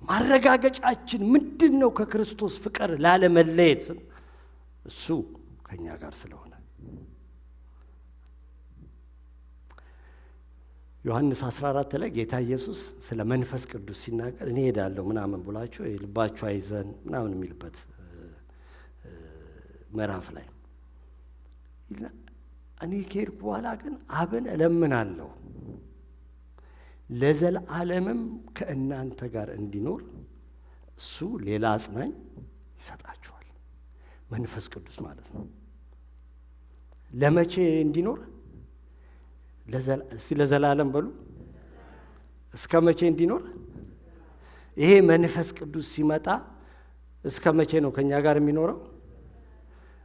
ማረጋገጫችን ምንድን ነው? ከክርስቶስ ፍቅር ላለመለየት እሱ ከኛ ጋር ስለሆነ። ዮሐንስ 14 ላይ ጌታ ኢየሱስ ስለ መንፈስ ቅዱስ ሲናገር እኔ ሄዳለሁ ምናምን ብላችሁ ልባችሁ አይዘን ምናምን የሚልበት ምዕራፍ ላይ እኔ ከሄድኩ በኋላ ግን አብን እለምናለሁ ለዘላለምም ከእናንተ ጋር እንዲኖር እሱ ሌላ አጽናኝ ይሰጣችኋል። መንፈስ ቅዱስ ማለት ነው። ለመቼ እንዲኖር? እስቲ ለዘላለም በሉ። እስከ መቼ እንዲኖር? ይሄ መንፈስ ቅዱስ ሲመጣ እስከ መቼ ነው ከኛ ጋር የሚኖረው?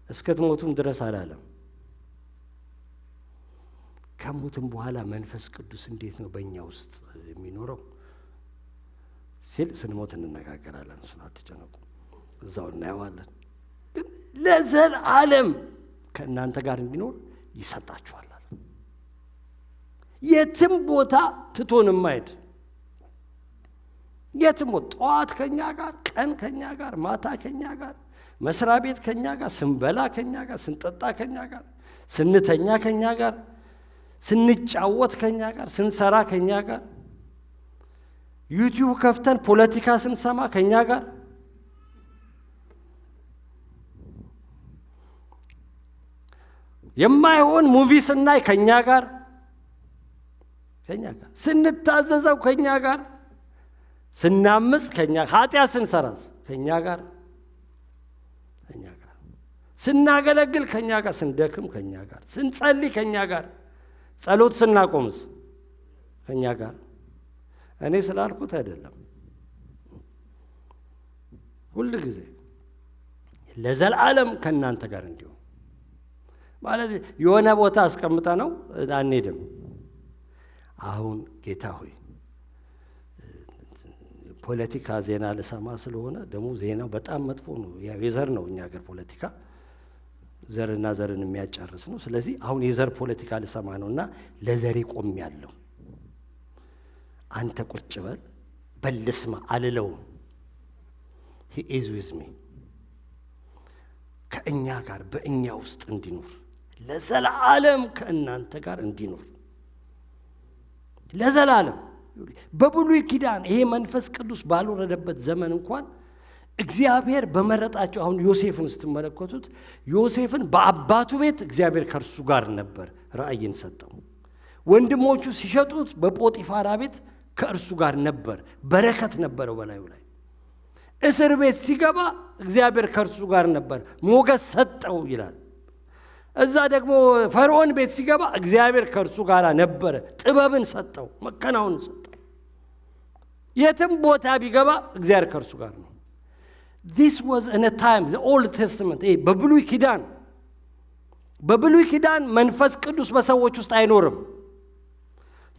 እስከትሞቱም ድረስ አላለም። ከሞትም በኋላ መንፈስ ቅዱስ እንዴት ነው በእኛ ውስጥ የሚኖረው ሲል ስንሞት እንነጋገራለን። እሱን አትጨነቁ፣ እዛው እናየዋለን። ግን ለዘላለም ከእናንተ ጋር እንዲኖር ይሰጣችኋል። የትም ቦታ ትቶን የማይሄድ የትም ቦታ፣ ጠዋት ከኛ ጋር፣ ቀን ከኛ ጋር፣ ማታ ከኛ ጋር፣ መስሪያ ቤት ከኛ ጋር፣ ስንበላ ከኛ ጋር፣ ስንጠጣ ከኛ ጋር፣ ስንተኛ ከኛ ጋር፣ ስንጫወት ከኛ ጋር፣ ስንሰራ ከኛ ጋር፣ ዩቲዩብ ከፍተን ፖለቲካ ስንሰማ ከኛ ጋር፣ የማይሆን ሙቪ ስናይ ከኛ ጋር፣ ስንታዘዘው ከኛ ጋር፣ ስናምስ ከኛ፣ ኃጢአት ስንሰራ ከኛ ጋር፣ ስናገለግል ከኛ ጋር፣ ስንደክም ከኛ ጋር፣ ስንጸልይ ከኛ ጋር፣ ጸሎት ስናቆምስ ከኛ ጋር። እኔ ስላልኩት አይደለም፣ ሁል ጊዜ ለዘላለም ከእናንተ ጋር እንዲሆን ማለት የሆነ ቦታ አስቀምጠ ነው አንሄድም። አሁን ጌታ ሆይ ፖለቲካ ዜና ልሰማ ስለሆነ ደግሞ ዜናው በጣም መጥፎ ነው። የዘር ነው እኛ ሀገር ፖለቲካ ዘርና ዘርን የሚያጫርስ ነው። ስለዚህ አሁን የዘር ፖለቲካ ልሰማ ነውና ለዘሬ ቆሜያለሁ። አንተ ቁጭ በልስማ አልለውም። ሂ ኢዝ ዊዝ ሚ ከእኛ ጋር በእኛ ውስጥ እንዲኖር ለዘላለም ከእናንተ ጋር እንዲኖር ለዘላለም በብሉይ ኪዳን ይሄ መንፈስ ቅዱስ ባልወረደበት ዘመን እንኳን እግዚአብሔር በመረጣቸው አሁን ዮሴፍን ስትመለከቱት ዮሴፍን በአባቱ ቤት እግዚአብሔር ከእርሱ ጋር ነበር ራእይን ሰጠው። ወንድሞቹ ሲሸጡት በጶጢፋራ ቤት ከእርሱ ጋር ነበር፣ በረከት ነበረው በላዩ ላይ። እስር ቤት ሲገባ እግዚአብሔር ከእርሱ ጋር ነበር፣ ሞገስ ሰጠው ይላል። እዛ ደግሞ ፈርዖን ቤት ሲገባ እግዚአብሔር ከእርሱ ጋር ነበረ፣ ጥበብን ሰጠው፣ መከናወንን ሰጠው። የትም ቦታ ቢገባ እግዚአብሔር ከእርሱ ጋር ነው። This was in a time, the Old Testament. በብሉይ ኪዳን መንፈስ ቅዱስ በሰዎች ውስጥ አይኖርም፣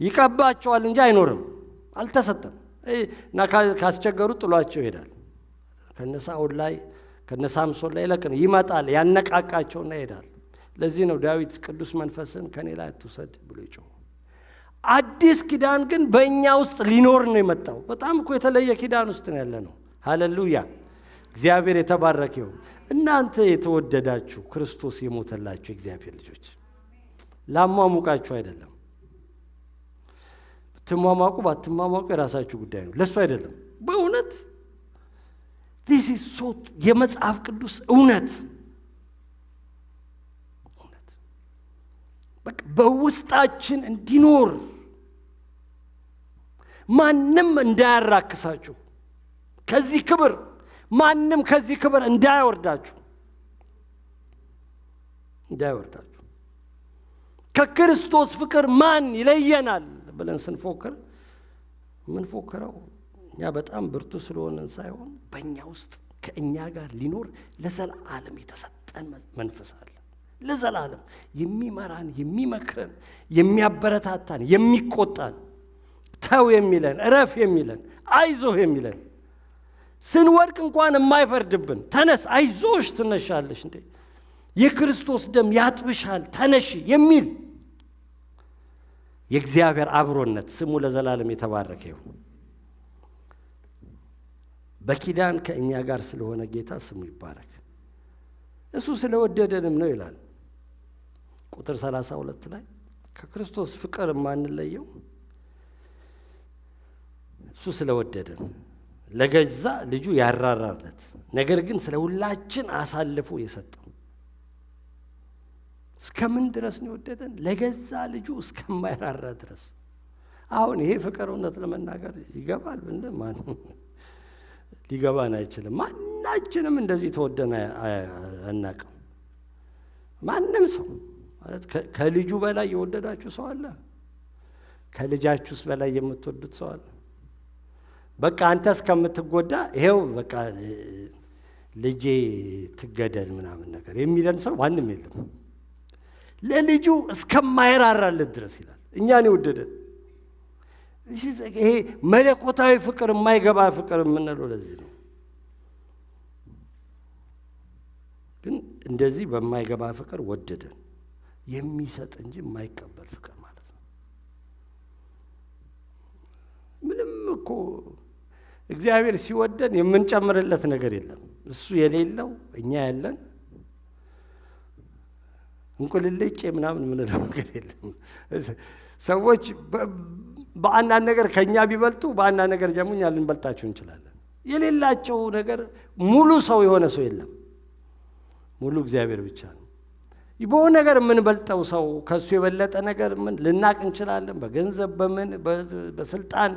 ይቀባቸዋል እንጂ አይኖርም፣ አልተሰጠም። እና ካስቸገሩት ጥሏቸው ይሄዳል። ከነሳኦል ላይ ከነሳምሶን ላይ ይመጣል፣ ያነቃቃቸውና ይሄዳል። ለዚህ ነው ዳዊት ቅዱስ መንፈስን ከኔ ላይ አትውሰድ ብሎ ይጮህ። አዲስ ኪዳን ግን በእኛ ውስጥ ሊኖር ነው የመጣው። በጣም እኮ የተለየ ኪዳን ውስጥ ነው ያለ ነው። ሃሌሉያ! እግዚአብሔር የተባረከ ይሁን። እናንተ የተወደዳችሁ ክርስቶስ የሞተላችሁ እግዚአብሔር ልጆች፣ ላሟሙቃችሁ አይደለም። ብትሟሟቁ ባትሟሟቁ የራሳችሁ ጉዳይ ነው፣ ለሱ አይደለም። በእውነት this is so የመጽሐፍ ቅዱስ እውነት በቃ በውስጣችን እንዲኖር ማንም እንዳያራክሳችሁ ከዚህ ክብር ማንም ከዚህ ክብር እንዳያወርዳችሁ ከክርስቶስ ፍቅር ማን ይለየናል ብለን ስንፎክር ምንፎክረው እኛ በጣም ብርቱ ስለሆነን ሳይሆን በእኛ ውስጥ ከእኛ ጋር ሊኖር ለዘላለም የተሰጠን መንፈስ አለ። ለዘላለም የሚመራን፣ የሚመክረን፣ የሚያበረታታን፣ የሚቆጣን፣ ተው የሚለን፣ እረፍ የሚለን፣ አይዞህ የሚለን፣ ስንወድቅ እንኳን የማይፈርድብን፣ ተነስ አይዞሽ ትነሻለሽ እንዴ የክርስቶስ ደም ያጥብሻል ተነሽ የሚል የእግዚአብሔር አብሮነት ስሙ ለዘላለም የተባረከ ይሁን። በኪዳን ከእኛ ጋር ስለሆነ ጌታ ስሙ ይባረክ። እሱ ስለወደደንም ነው ይላል ቁጥር 32 ላይ ከክርስቶስ ፍቅር ማንለየው እሱ ስለወደደን ለገዛ ልጁ ያራራለት፣ ነገር ግን ስለ ሁላችን አሳልፎ የሰጠው። እስከምን ድረስ ነው የወደደን? ለገዛ ልጁ እስከማይራራ ድረስ። አሁን ይሄ ፍቅር እውነት ለመናገር ይገባል ብንል ማን ሊገባን አይችልም። ማናችንም እንደዚህ ተወደን አናውቅም። ማንም ሰው ማለት ከልጁ በላይ የወደዳችሁ ሰው አለ? ከልጃችሁስ በላይ የምትወዱት ሰው አለ? በቃ አንተ እስከምትጎዳ ይሄው በቃ ልጄ ትገደል ምናምን ነገር የሚለን ሰው ማንም የለም። ለልጁ እስከማይራራለት ድረስ ይላል እኛን የወደደን። ይሄ መለኮታዊ ፍቅር የማይገባ ፍቅር የምንለው ለዚህ ነው። ግን እንደዚህ በማይገባ ፍቅር ወደደን፣ የሚሰጥ እንጂ የማይቀበል ፍቅር ማለት ነው። ምንም እኮ እግዚአብሔር ሲወደን የምንጨምርለት ነገር የለም። እሱ የሌለው እኛ ያለን እንቁልልጭ ምናምን ምንለው ነገር የለም። ሰዎች በአንዳንድ ነገር ከኛ ቢበልጡ በአንዳንድ ነገር ደግሞ እኛ ልንበልጣቸው እንችላለን። የሌላቸው ነገር ሙሉ ሰው የሆነ ሰው የለም። ሙሉ እግዚአብሔር ብቻ ነው። በሆነ ነገር የምንበልጠው ሰው ከሱ የበለጠ ነገር ምን ልናቅ እንችላለን። በገንዘብ፣ በምን፣ በስልጣን፣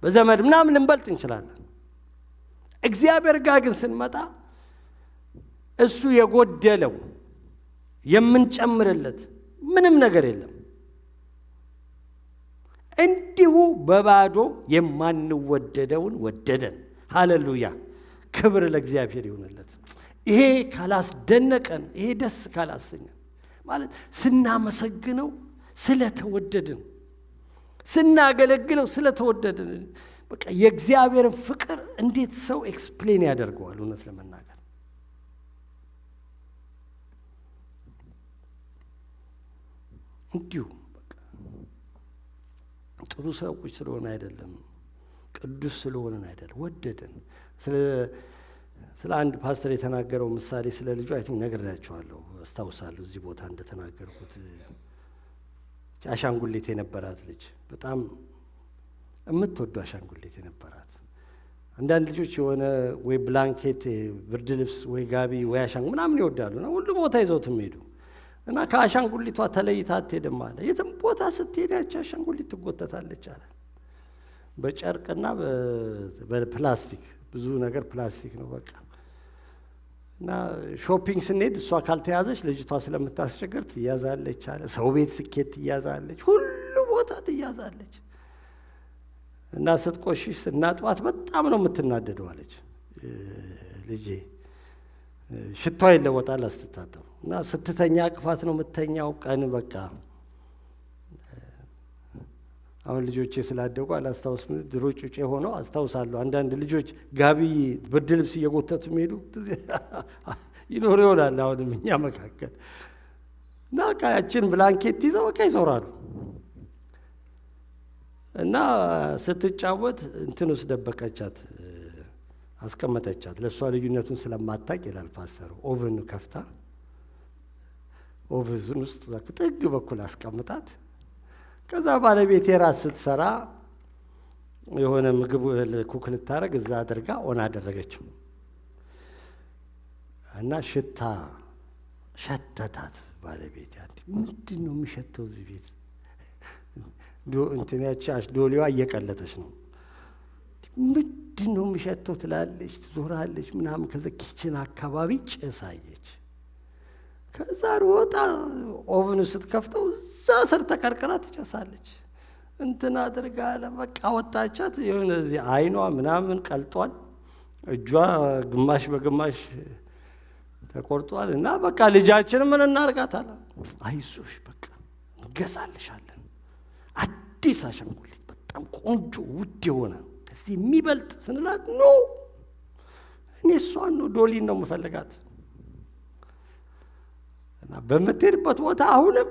በዘመድ ምናምን ልንበልጥ እንችላለን። እግዚአብሔር ጋር ግን ስንመጣ እሱ የጎደለው የምንጨምርለት ምንም ነገር የለም። እንዲሁ በባዶ የማንወደደውን ወደደን። ሃሌሉያ! ክብር ለእግዚአብሔር ይሁንለት። ይሄ ካላስደነቀን፣ ይሄ ደስ ካላሰኘን ማለት ስናመሰግነው ስለተወደድን፣ ስናገለግለው ስለተወደድን በቃ የእግዚአብሔርን ፍቅር እንዴት ሰው ኤክስፕሌን ያደርገዋል? እውነት ለመናገር እንዲሁ በቃ ጥሩ ሰዎች ስለሆነ አይደለም፣ ቅዱስ ስለሆነን አይደለም፣ ወደደን። ስለ አንድ ፓስተር የተናገረው ምሳሌ ስለ ልጁ አይ ቲንክ ነግሬያቸዋለሁ፣ አስታውሳለሁ። እዚህ ቦታ እንደተናገርኩት አሻንጉሊት የነበራት ልጅ በጣም የምትወዱ አሻንጉሊት የነበራት። አንዳንድ ልጆች የሆነ ወይ ብላንኬት፣ ብርድ ልብስ ወይ ጋቢ ወይ አሻንጉሊት ምናምን ይወዳሉ እና ሁሉ ቦታ ይዘውት የሚሄዱ እና ከአሻንጉሊቷ ተለይታ አትሄድም አለ። የትም ቦታ ስትሄድ ያቺ አሻንጉሊት ትጎተታለች አለ። በጨርቅና በፕላስቲክ ብዙ ነገር ፕላስቲክ ነው በቃ። እና ሾፒንግ ስንሄድ እሷ ካልተያዘች ልጅቷ ስለምታስቸግር ትያዛለች አለ። ሰው ቤት ስኬት ትያዛለች፣ ሁሉ ቦታ ትያዛለች። እና ስትቆሽሽ ስናጥባት በጣም ነው የምትናደደው አለች ልጄ። ሽቷ ይለወጣል ስትታጠብ። እና ስትተኛ አቅፋት ነው የምተኛው ቀን በቃ። አሁን ልጆቼ ስላደጉ አላስታውስም። ድሮ ጩጬ ሆነው አስታውሳለሁ። አንዳንድ ልጆች ጋቢ ብርድ ልብስ እየጎተቱ የሚሄዱ ይኖሩ ይሆናል አሁንም እኛ መካከል። እና ያችን ብላንኬት ይዘው በቃ ይዞራሉ። እና ስትጫወት እንትን ውስጥ ደበቀቻት፣ አስቀመጠቻት። ለእሷ ልዩነቱን ስለማታቅ ይላል ፓስተሩ። ኦቭን ከፍታ ኦቭን ውስጥ ጥግ በኩል አስቀምጣት። ከዛ ባለቤቴ ራት ስትሰራ የሆነ ምግብ ኩክ ልታረግ እዛ አድርጋ ኦን አደረገችው እና ሽታ ሸተታት ባለቤቴ። ምንድን ነው የሚሸተው እዚህ ቤት? እንትን ያቺ ዶሊዋ እየቀለጠች ነው። ምንድን ነው የሚሸተው ትላለች፣ ትዞራለች ምናምን። ከዛ ኪችን አካባቢ ጭስ አየች። ከዛ ሮጣ ኦቭኑ ስትከፍተው እዛ ስር ተቀርቅራ ትጨሳለች። እንትን አድርጋ በቃ ወጣቻት። የሆነ እዚህ አይኗ ምናምን ቀልጧል፣ እጇ ግማሽ በግማሽ ተቆርጧል። እና በቃ ልጃችን ምን እናርጋታለን? አይዞሽ በቃ እንገዛልሻለን አዲስ አሻንጉሊት በጣም ቆንጆ ውድ የሆነ ከዚህ የሚበልጥ ስንላት ኖ እኔ እሷን ነው ዶሊን ነው የምፈልጋት። እና በምትሄድበት ቦታ አሁንም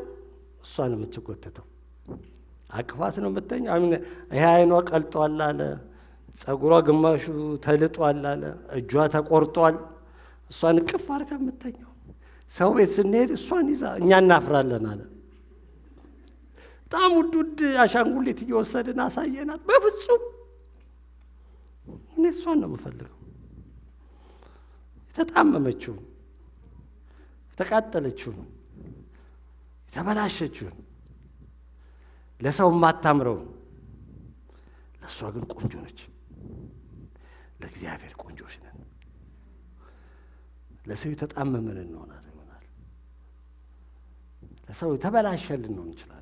እሷን የምትጎተተው አቅፋት ነው የምተኛ። ይሄ አይኗ ቀልጧል አለ፣ ጸጉሯ ግማሹ ተልጧል አለ፣ እጇ ተቆርጧል። እሷን ቅፍ አድርጋ የምተኛው። ሰው ቤት ስንሄድ እሷን ይዛ እኛ እናፍራለን አለ። በጣም ውድ ውድ አሻንጉሊት እየወሰድን አሳየናት። በፍጹም እኔ እሷን ነው የምፈልገው። የተጣመመችውን፣ የተቃጠለችውን፣ የተበላሸችውን፣ ለሰው የማታምረውን፣ ለእሷ ግን ቆንጆ ነች። ለእግዚአብሔር ቆንጆች ነን። ለሰው የተጣመመን እንሆናለን ይሆናል። ለሰው የተበላሸልን ነው እንችላለን።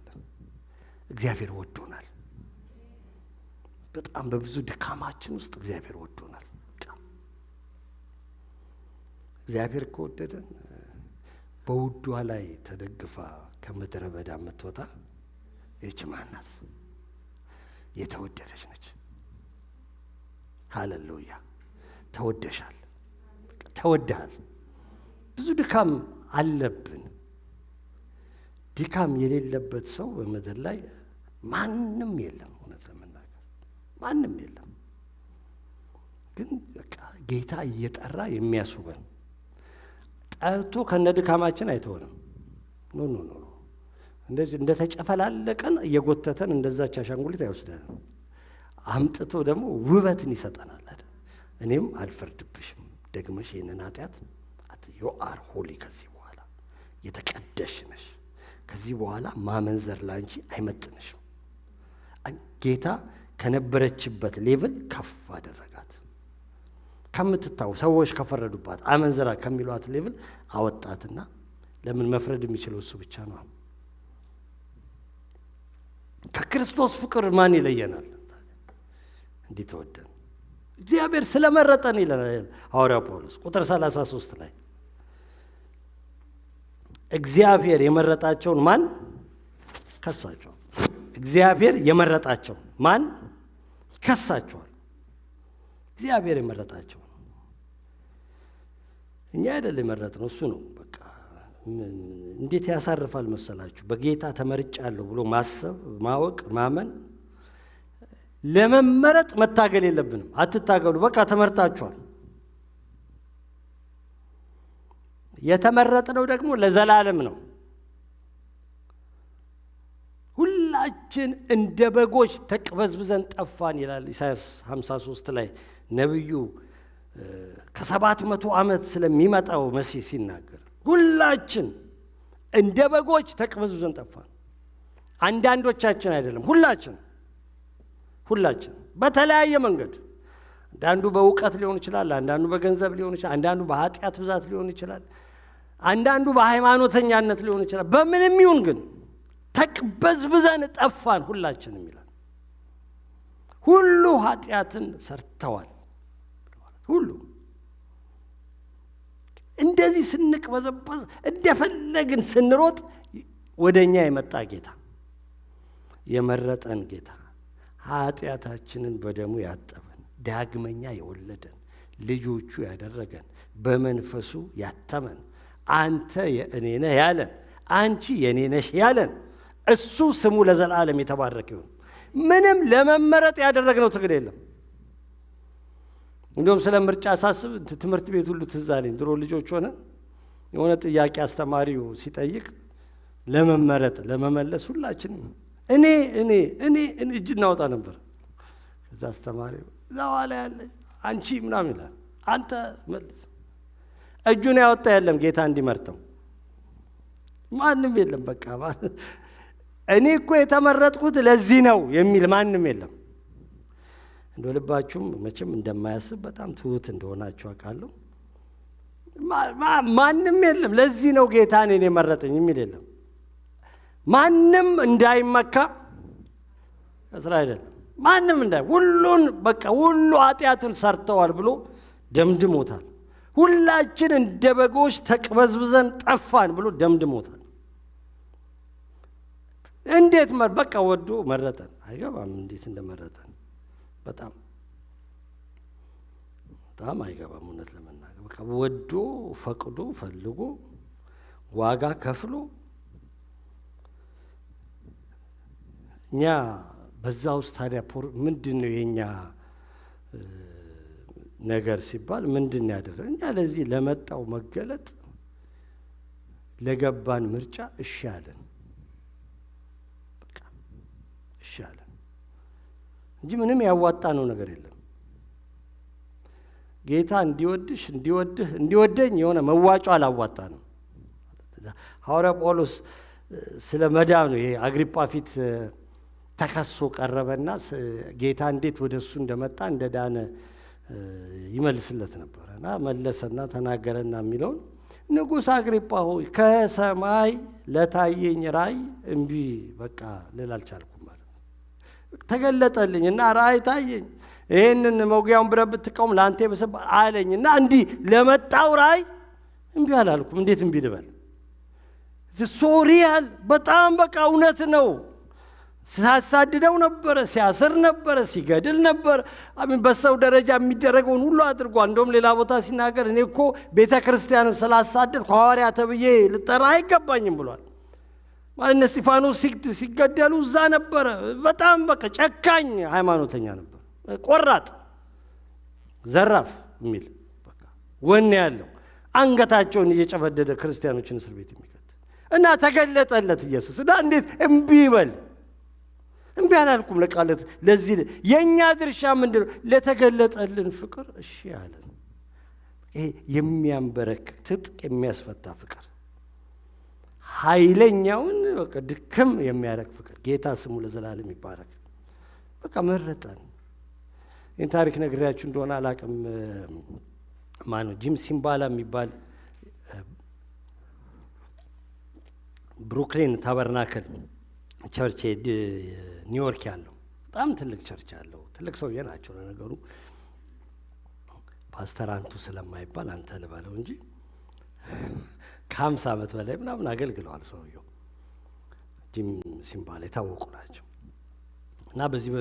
እግዚአብሔር ወዶናል። በጣም በብዙ ድካማችን ውስጥ እግዚአብሔር ወዶናል። እግዚአብሔር ከወደደን በውዷ ላይ ተደግፋ ከምድረ በዳ የምትወጣ ይህች ማን ናት? የተወደደች ነች። ሃሌሉያ! ተወደሻል፣ ተወደሃል። ብዙ ድካም አለብን። ድካም የሌለበት ሰው በምድር ላይ ማንም የለም። እውነት ለመናገር ማንም የለም። ግን በቃ ጌታ እየጠራ የሚያስውበን ጠርቶ ከነ ድካማችን አይተወንም። ኖ ኖ ኖ እንደዚህ እንደተጨፈላለቀን እየጎተተን እንደዛች አሻንጉሊት አይወስደንም። አምጥቶ ደግሞ ውበትን ይሰጠናል አይደል? እኔም አልፈርድብሽም ደግመሽ ይህንን ኃጢአት ዩ አር ሆሊ፣ ከዚህ በኋላ የተቀደሽ ነሽ፣ ከዚህ በኋላ ማመንዘር ላንቺ አይመጥንሽም። ጌታ ከነበረችበት ሌቭል ከፍ አደረጋት። ከምትታው ሰዎች ከፈረዱባት አመንዘራ ከሚሏት ሌቭል አወጣትና፣ ለምን መፍረድ የሚችለው እሱ ብቻ ነው። ከክርስቶስ ፍቅር ማን ይለየናል? እንዲህ ተወደን እግዚአብሔር ስለመረጠን ይለናል ሐዋርያው ጳውሎስ ቁጥር 33 ላይ እግዚአብሔር የመረጣቸውን ማን ከሳቸዋል? እግዚአብሔር የመረጣቸው ማን ይከሳቸዋል? እግዚአብሔር የመረጣቸው ነው። እኛ አይደል የመረጥነው፣ እሱ ነው። በቃ እንዴት ያሳርፋል መሰላችሁ? በጌታ ተመርጫለሁ ብሎ ማሰብ፣ ማወቅ፣ ማመን። ለመመረጥ መታገል የለብንም። አትታገሉ፣ በቃ ተመርጣችኋል። የተመረጥነው ደግሞ ለዘላለም ነው። ሁላችን ሁላችን እንደ በጎች ተቅበዝብዘን ጠፋን ይላል ኢሳይያስ 53 ላይ ነብዩ ከ700 ዓመት ስለሚመጣው መሲህ ሲናገር ሁላችን እንደ በጎች ተቅበዝብዘን ጠፋን። አንዳንዶቻችን አይደለም፣ ሁላችን በተለያየ መንገድ፣ አንዳንዱ በእውቀት ሊሆን ይችላል፣ አንዳንዱ በገንዘብ ሊሆን ይችላል፣ አንዳንዱ በኃጢአት ብዛት ሊሆን ይችላል፣ አንዳንዱ በሃይማኖተኛነት ሊሆን ይችላል። በምንም ይሁን ግን ተቅበዝብዘን ጠፋን ሁላችንም ይላል። ሁሉ ኃጢአትን ሰርተዋል። ሁሉ እንደዚህ ስንቅበዘበዝ እንደፈለግን ስንሮጥ ወደኛ የመጣ ጌታ፣ የመረጠን ጌታ፣ ኃጢአታችንን በደሙ ያጠበን፣ ዳግመኛ የወለደን፣ ልጆቹ ያደረገን፣ በመንፈሱ ያተመን፣ አንተ የእኔ ነህ ያለን፣ አንቺ የእኔ ነሽ ያለን እሱ ስሙ ለዘላለም የተባረከ ይሁን። ምንም ለመመረጥ ያደረግነው ትግል የለም። እንደውም ስለ ምርጫ ሳስብ ትምህርት ቤት ሁሉ ትዝ አለኝ። ድሮ ልጆች ሆነ የሆነ ጥያቄ አስተማሪው ሲጠይቅ ለመመረጥ ለመመለስ ሁላችንም እኔ እጅ እናወጣ ነበር። ከዛ አስተማሪው እዛው ላይ ያለ አንቺ ምናምን ይላል፣ አንተ መልስ። እጁን ያወጣ የለም ጌታ እንዲመርጠው ማንም የለም። በቃ እኔ እኮ የተመረጥኩት ለዚህ ነው የሚል ማንም የለም። እንደው ልባችሁም መቼም እንደማያስብ በጣም ትሁት እንደሆናችሁ አውቃለሁ። ማንም የለም ለዚህ ነው ጌታ እኔን የመረጠኝ የሚል የለም። ማንም እንዳይመካ እስራ አይደለም። ማንም ሁሉን በቃ ሁሉ ኃጢአትን ሰርተዋል ብሎ ደምድሞታል። ሁላችን እንደ በጎች ተቅበዝብዘን ጠፋን ብሎ ደምድሞታል። እንዴት በቃ ወዶ መረጠን። አይገባም እንዴት እንደመረጠን በጣም አይገባም። እውነት ለመናገር በቃ ወዶ ፈቅዶ ፈልጎ ዋጋ ከፍሎ እኛ በዛ ውስጥ ታዲያ ምንድን ነው የኛ ነገር ሲባል ምንድን ያደረገ? እኛ ለዚህ ለመጣው መገለጥ ለገባን ምርጫ እሺ አለን። በቃ እሺ አለን እንጂ ምንም ያዋጣ ነው ነገር የለም። ጌታ እንዲወደኝ የሆነ መዋጮ አላዋጣ ነው። ሐዋርያ ጳውሎስ ስለ መዳኑ ይሄ አግሪጳ ፊት ተከሶ ቀረበና ጌታ እንዴት ወደ እሱ እንደመጣ እንደዳነ ይመልስለት ነበረና መለሰና ተናገረና የሚለውን ንጉሥ አግሪጳ ሆይ ከሰማይ ለታየኝ ራእይ እምቢ በቃ ልል አልቻልኩም ማለት ተገለጠልኝ እና ራእይ ታየኝ፣ ይህንን መውጊያውን ብረት ብትቃወም ለአንተ ይብስብሃል አለኝ እና እንዲህ ለመጣው ራእይ እምቢ አላልኩም። እንዴት እምቢ ልበል? ሶሪያል በጣም በቃ እውነት ነው። ሲያሳድደው ነበረ፣ ሲያስር ነበረ፣ ሲገድል ነበር። በሰው ደረጃ የሚደረገውን ሁሉ አድርጓል። እንደውም ሌላ ቦታ ሲናገር እኔ እኮ ቤተ ክርስቲያንን ስላሳደድኩ ሐዋርያ ተብዬ ልጠራ አይገባኝም ብሏል። ማለት እነ እስጢፋኖስ ሲገደሉ እዛ ነበረ። በጣም በቃ ጨካኝ ሃይማኖተኛ ነበር፣ ቆራጥ ዘራፍ የሚል በቃ ወኔ ያለው አንገታቸውን እየጨፈደደ ክርስቲያኖችን እስር ቤት የሚከት እና ተገለጠለት ኢየሱስ እና እንዴት እምቢ ይበል? እምቢ አላልኩም ለቃለት። ለዚህ የኛ ድርሻ ምንድነው? ለተገለጠልን ፍቅር እሺ አለን። ይሄ የሚያንበረክ ትጥቅ የሚያስፈታ ፍቅር፣ ኃይለኛውን በቃ ድክም የሚያረክ ፍቅር። ጌታ ስሙ ለዘላለም ይባረክ። በቃ መረጠን። ይህን ታሪክ ነግሬያችሁ እንደሆነ አላቅም። ማነው ጂም ሲምባላ የሚባል ብሩክሊን ታበርናክል ቸርች ኒውዮርክ ያለው በጣም ትልቅ ቸርች ያለው ትልቅ ሰውዬ ናቸው። ለነገሩ ፓስተር አንቱ ስለማይባል አንተ ልበለው እንጂ ከ50 ዓመት በላይ ምናምን አገልግለዋል ሰውየው። ጂም ሲምባላ የታወቁ ናቸው እና በዚህ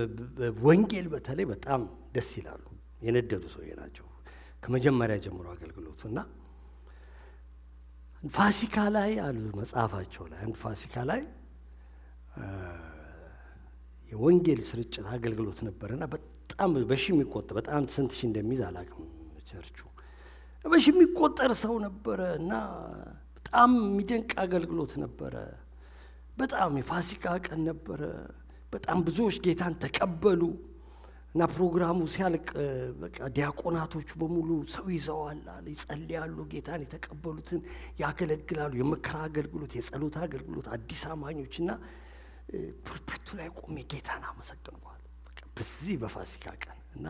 ወንጌል በተለይ በጣም ደስ ይላሉ። የነደዱ ሰውዬ ናቸው ከመጀመሪያ ጀምሮ አገልግሎቱ እና ፋሲካ ላይ አሉ መጽሐፋቸው ላይ አንድ ፋሲካ ላይ የወንጌል ስርጭት አገልግሎት ነበረና በጣም በሺ የሚቆጠር በጣም ስንት ሺህ እንደሚይዝ አላውቅም ቸርቹ በሺ የሚቆጠር ሰው ነበረ እና በጣም የሚደንቅ አገልግሎት ነበረ። በጣም የፋሲካ ቀን ነበረ። በጣም ብዙዎች ጌታን ተቀበሉ እና ፕሮግራሙ ሲያልቅ በቃ ዲያቆናቶቹ በሙሉ ሰው ይዘዋል አለ። ይጸልያሉ፣ ጌታን የተቀበሉትን ያገለግላሉ። የምክር አገልግሎት፣ የጸሎት አገልግሎት፣ አዲስ አማኞችና ፑልፒቱ ላይ ቆሜ ጌታን አመሰግንኳል በዚህ በፋሲካ ቀን እና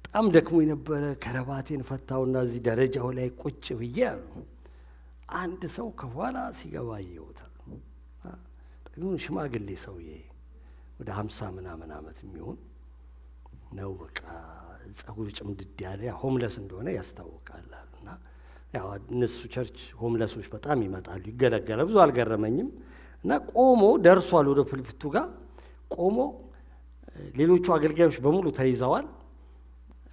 በጣም ደክሞ የነበረ ከረባቴን ፈታውና እዚህ ደረጃው ላይ ቁጭ ብዬ አሉ አንድ ሰው ከኋላ ሲገባ ይወጣል። ይሁን ሽማግሌ ሰውዬ ወደ 50 ምናምን ዓመት የሚሆን ነው። በቃ ጸጉሩ ጭምድድ ያለ ሆምለስ እንደሆነ ያስታውቃል እና ያው እነሱ ቸርች ሆምለሶች በጣም ይመጣሉ፣ ይገለገላሉ። ብዙ አልገረመኝም እና ቆሞ ደርሷል ወደ ፑልፒቱ ጋር ቆሞ፣ ሌሎቹ አገልጋዮች በሙሉ ተይዘዋል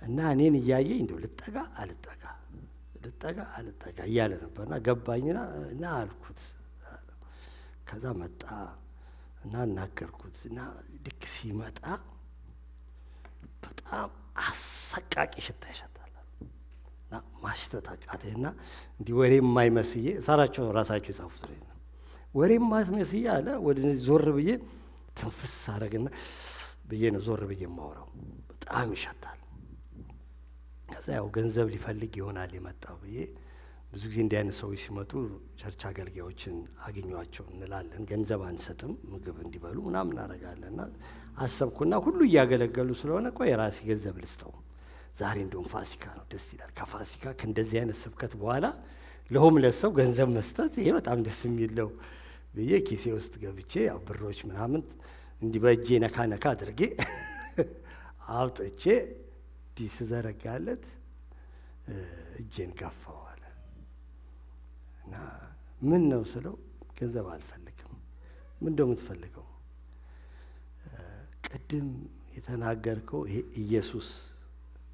እና እኔን እያየ እንደው ልጠጋ አልጠጋ እያለ ነበርና ገባኝና እና አልኩት። ከዛ መጣ እና እናገርኩት እና ልክ ሲመጣ በጣም አሰቃቂ ሽታ ይሸታል እና ማሽተት አቃተኝና እንዲህ ወሬ የማይመስዬ እሳቸው ራሳቸው የጻፉት ነው። ወሬ የማይመስዬ አለ ወደ ዞር ብዬ ትንፍስ አረግና ብዬ ነው ዞር ብዬ የማወራው። በጣም ይሸታል። ከዛ ያው ገንዘብ ሊፈልግ ይሆናል የመጣው ብዬ ብዙ ጊዜ እንዲህ አይነት ሰዎች ሲመጡ ቸርች አገልጋዮችን አገኟቸው እንላለን። ገንዘብ አንሰጥም፣ ምግብ እንዲበሉ ምናምን እናደርጋለንና አሰብኩና ሁሉ እያገለገሉ ስለሆነ ቆይ የራሴ ገንዘብ ልስጠው። ዛሬ እንደውም ፋሲካ ነው፣ ደስ ይላል። ከፋሲካ ከእንደዚህ አይነት ስብከት በኋላ ለሆምለስ ሰው ገንዘብ መስጠት ይሄ በጣም ደስ የሚለው ብዬ ኪሴ ውስጥ ገብቼ ያው ብሮች ምናምን እንዲህ በእጄ ነካ ነካ አድርጌ አውጥቼ ዲስ ዘረጋለት እጄን ገፋው አለ እና ምን ነው ስለው ገንዘብ አልፈልግም። ምን እንደው የምትፈልገው? ቅድም የተናገርከው ይሄ ኢየሱስ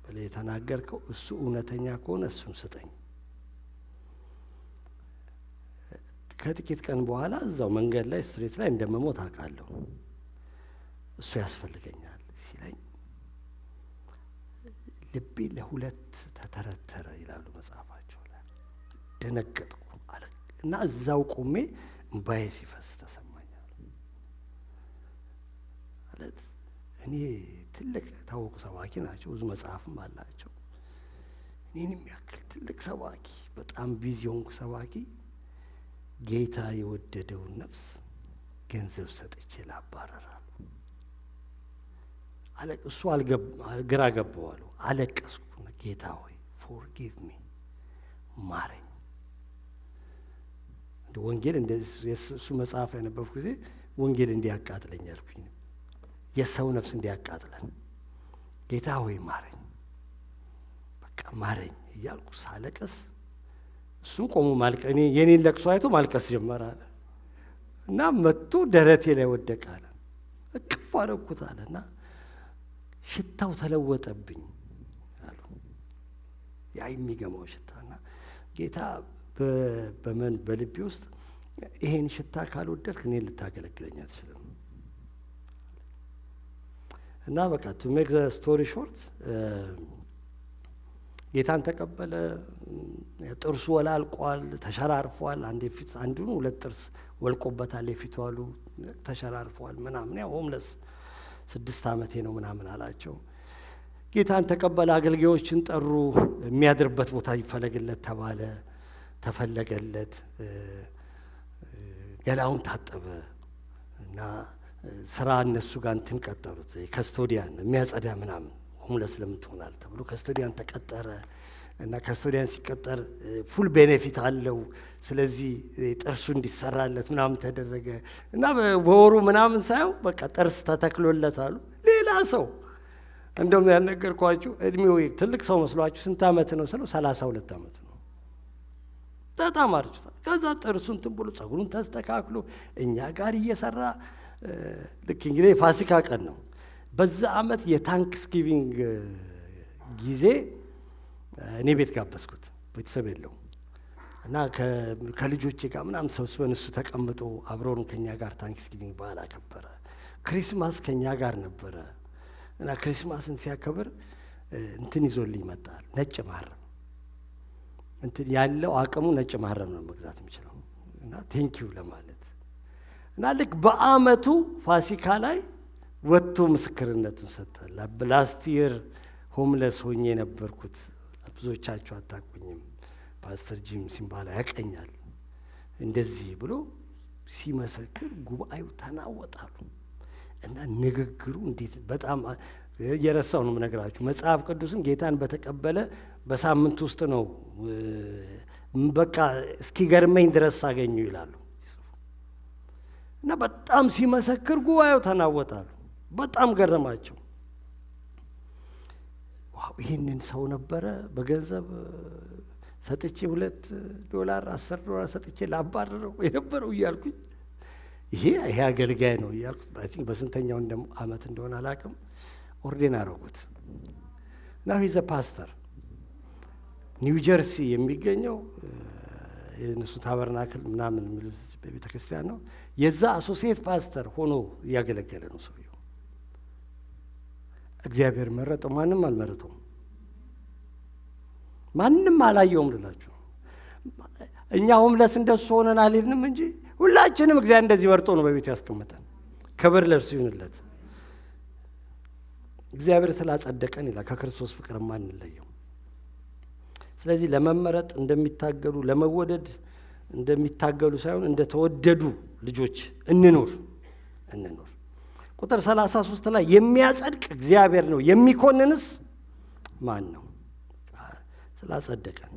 ብለህ የተናገርከው እሱ እውነተኛ ከሆነ እሱን ስጠኝ። ከጥቂት ቀን በኋላ እዛው መንገድ ላይ ስትሬት ላይ እንደምሞት አውቃለሁ፣ እሱ ያስፈልገኛል ሲለኝ ልቤ ለሁለት ተተረተረ ይላሉ መጽሐፋቸው ላይ። ደነገጥኩ አለ እና እዛው ቆሜ እምባዬ ሲፈስ ተሰማኛል። ማለት እኔ ትልቅ ታወቁ ሰባኪ ናቸው፣ ብዙ መጽሐፍም አላቸው። እኔንም ያክል ትልቅ ሰባኪ፣ በጣም ቢዚ ሆንኩ ሰባኪ ጌታ የወደደውን ነፍስ ገንዘብ ሰጥቼ ላባረራለሁ። እሱ ግራ ገባዋለሁ። አለቀስኩ። ጌታ ሆይ ፎርጊቭ ሚ፣ ማረኝ። እንደ ወንጌል እንደዚህ እሱ መጽሐፍ ያነበብኩ ጊዜ ወንጌል እንዲያቃጥለኝ አልኩኝ። የሰው ነፍስ እንዲያቃጥለን ጌታ ሆይ ማረኝ፣ በቃ ማረኝ እያልኩ ሳለቀስ እሱም ቆሞ ማልቀስ፣ እኔ የኔን ለቅሶ አይቶ ማልቀስ ጀመረ አለ እና መጥቶ ደረቴ ላይ ወደቀ አለ። እቅፍ አደረኩት አለና ሽታው ተለወጠብኝ አሉ። ያ የሚገማው ሽታና ጌታ በልቤ ውስጥ ይሄን ሽታ ካልወደድክ እኔን ልታገለግለኝ አትችልም እና በቃ ቱ ሜክ ዘ ስቶሪ ሾርት ጌታን ተቀበለ። ጥርሱ ወላልቋል፣ ተሸራርፏል። አንዱን ሁለት ጥርስ ወልቆበታል። የፊቱ አሉ ተሸራርፏል ምናምን። ያው ሆምለስ 6 ዓመቴ ነው ምናምን አላቸው። ጌታን ተቀበለ። አገልጋዮችን ጠሩ። የሚያድርበት ቦታ ይፈለግለት ተባለ። ተፈለገለት። ገላውን ታጠበ እና ስራ እነሱ ጋር እንትን ቀጠሩት። ከስቶዲያን የሚያጸዳ ምናምን ሆምለስ ለምን ትሆናል ተብሎ ከስቶዲያን ተቀጠረ እና ከስቶዲያን ሲቀጠር ፉል ቤኔፊት አለው። ስለዚህ ጥርሱ እንዲሰራለት ምናምን ተደረገ እና በወሩ ምናምን ሳይው በቃ ጥርስ ተተክሎለት አሉ። ሌላ ሰው እንደውም ያልነገርኳችሁ እድሜው ትልቅ ሰው መስሏችሁ ስንት ዓመት ነው ስለው 32 ዓመት ነው። በጣም አርጅቷል። ከዛ ጥርሱን እንትን ብሎ ጸጉሩን ተስተካክሎ እኛ ጋር እየሰራ ልክ እንግዲህ የፋሲካ ቀን ነው። በዛ ዓመት የታንክስጊቪንግ ጊዜ እኔ ቤት ጋበዝኩት። ቤተሰብ የለውም እና ከልጆቼ ጋር ምናምን ሰብስበን እሱ ተቀምጦ አብረውን ከኛ ጋር ታንክስጊቪንግ በዓል አከበረ። ክሪስማስ ከኛ ጋር ነበረ እና ክሪስማስን ሲያከብር እንትን ይዞልኝ መጣል። ነጭ ማረም እንትን ያለው አቅሙ ነጭ ማረም ነው መግዛት የሚችለው እና ቴንኪው ለማለት እና ልክ በአመቱ ፋሲካ ላይ ወጥቶ ምስክርነቱን ሰጠ። ላስት ይር ሆምለስ ሆኜ የነበርኩት ብዙዎቻችሁ አታውቁኝም፣ ፓስተር ጂም ሲምባላ ያቀኛል እንደዚህ ብሎ ሲመሰክር ጉባኤው ተናወጣሉ። እና ንግግሩ እንዴት በጣም የረሳው ነው የምነግራችሁ። መጽሐፍ ቅዱስን ጌታን በተቀበለ በሳምንት ውስጥ ነው በቃ እስኪገርመኝ ድረስ አገኙ ይላሉ። እና በጣም ሲመሰክር ጉባኤው ተናወጣሉ። በጣም ገረማቸው። ዋው ይህንን ሰው ነበረ በገንዘብ ሰጥቼ $2 $10 ሰጥቼ ላባረረው የነበረው እያልኩኝ ይሄ አገልጋይ ነው እያልኩት አይ ቲንክ በስንተኛው ዓመት እንደሆነ አላውቅም ኦርዴን አደረጉት። ናው ሂዝ ፓስተር ኒው ጀርሲ የሚገኘው የእነሱ ታበርናክል ምናምን የሚሉት በቤተ ክርስቲያን ነው። የዛ አሶሲየት ፓስተር ሆኖ እያገለገለ ነው ሰውየው። እግዚአብሔር መረጠው፣ ማንም አልመረጠውም፣ ማንም አላየውም ልላችሁ። እኛ ሆምለስ እንደሱ ሆነን አልሄድንም እንጂ ሁላችንም እግዚአብሔር እንደዚህ መርጦ ነው በቤቱ ያስቀመጠን። ክብር ለእርሱ ይሁንለት። እግዚአብሔር ስላጸደቀን ይላል ከክርስቶስ ፍቅር ማንለየው። ስለዚህ ለመመረጥ እንደሚታገሉ ለመወደድ እንደሚታገሉ ሳይሆን እንደተወደዱ ልጆች እንኑር። ቁጥር 33 ላይ የሚያጸድቅ እግዚአብሔር ነው፣ የሚኮንንስ ማን ነው? ስላጸደቀን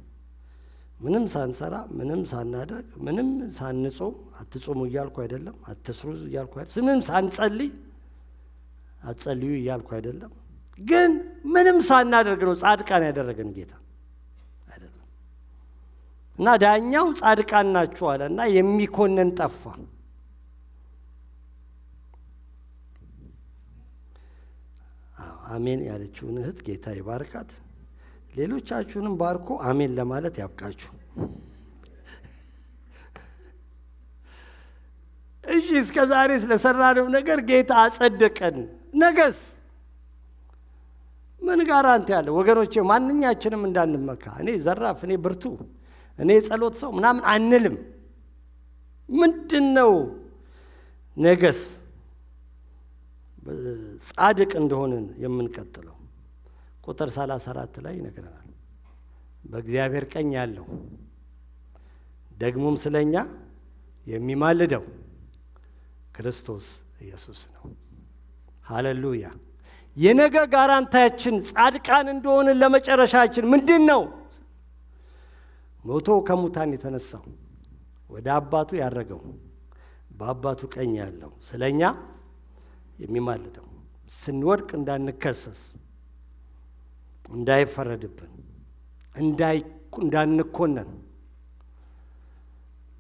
ምንም ሳንሰራ ምንም ሳናደርግ ምንም ሳንጾም አትጾሙ እያልኩ አይደለም፣ አትስሩ እያልኩ አይደለም፣ ምንም ሳንጸልይ አትጸልዩ እያልኩ አይደለም። ግን ምንም ሳናደርግ ነው ጻድቃን ያደረገን ጌታ አይደለም። እና ዳኛው ጻድቃን ናችሁ አለ እና የሚኮንን ጠፋ። አሜን ያለችውን እህት ጌታ ይባርካት። ሌሎቻችሁንም ባርኮ አሜን ለማለት ያብቃችሁ። እሺ እስከ ዛሬ ስለሰራነው ነገር ጌታ አጸደቀን። ነገስ ምን ጋራንቲ አለ? ወገኖቼ ማንኛችንም እንዳንመካ እኔ ዘራፍ፣ እኔ ብርቱ፣ እኔ ጸሎት ሰው ምናምን አንልም። ምንድነው ነገስ ጻድቅ እንደሆንን የምንቀጥለው? ቁጥር 34 ላይ ይነግረናል። በእግዚአብሔር ቀኝ ያለው ደግሞም ስለኛ የሚማልደው ክርስቶስ ኢየሱስ ነው። ሃሌሉያ! የነገ ጋራንታችን ጻድቃን እንደሆንን ለመጨረሻችን ምንድን ነው? ሞቶ ከሙታን የተነሳው ወደ አባቱ ያረገው በአባቱ ቀኝ ያለው ስለኛ የሚማልደው ስንወድቅ እንዳንከሰስ እንዳይፈረድብን እንዳንኮነን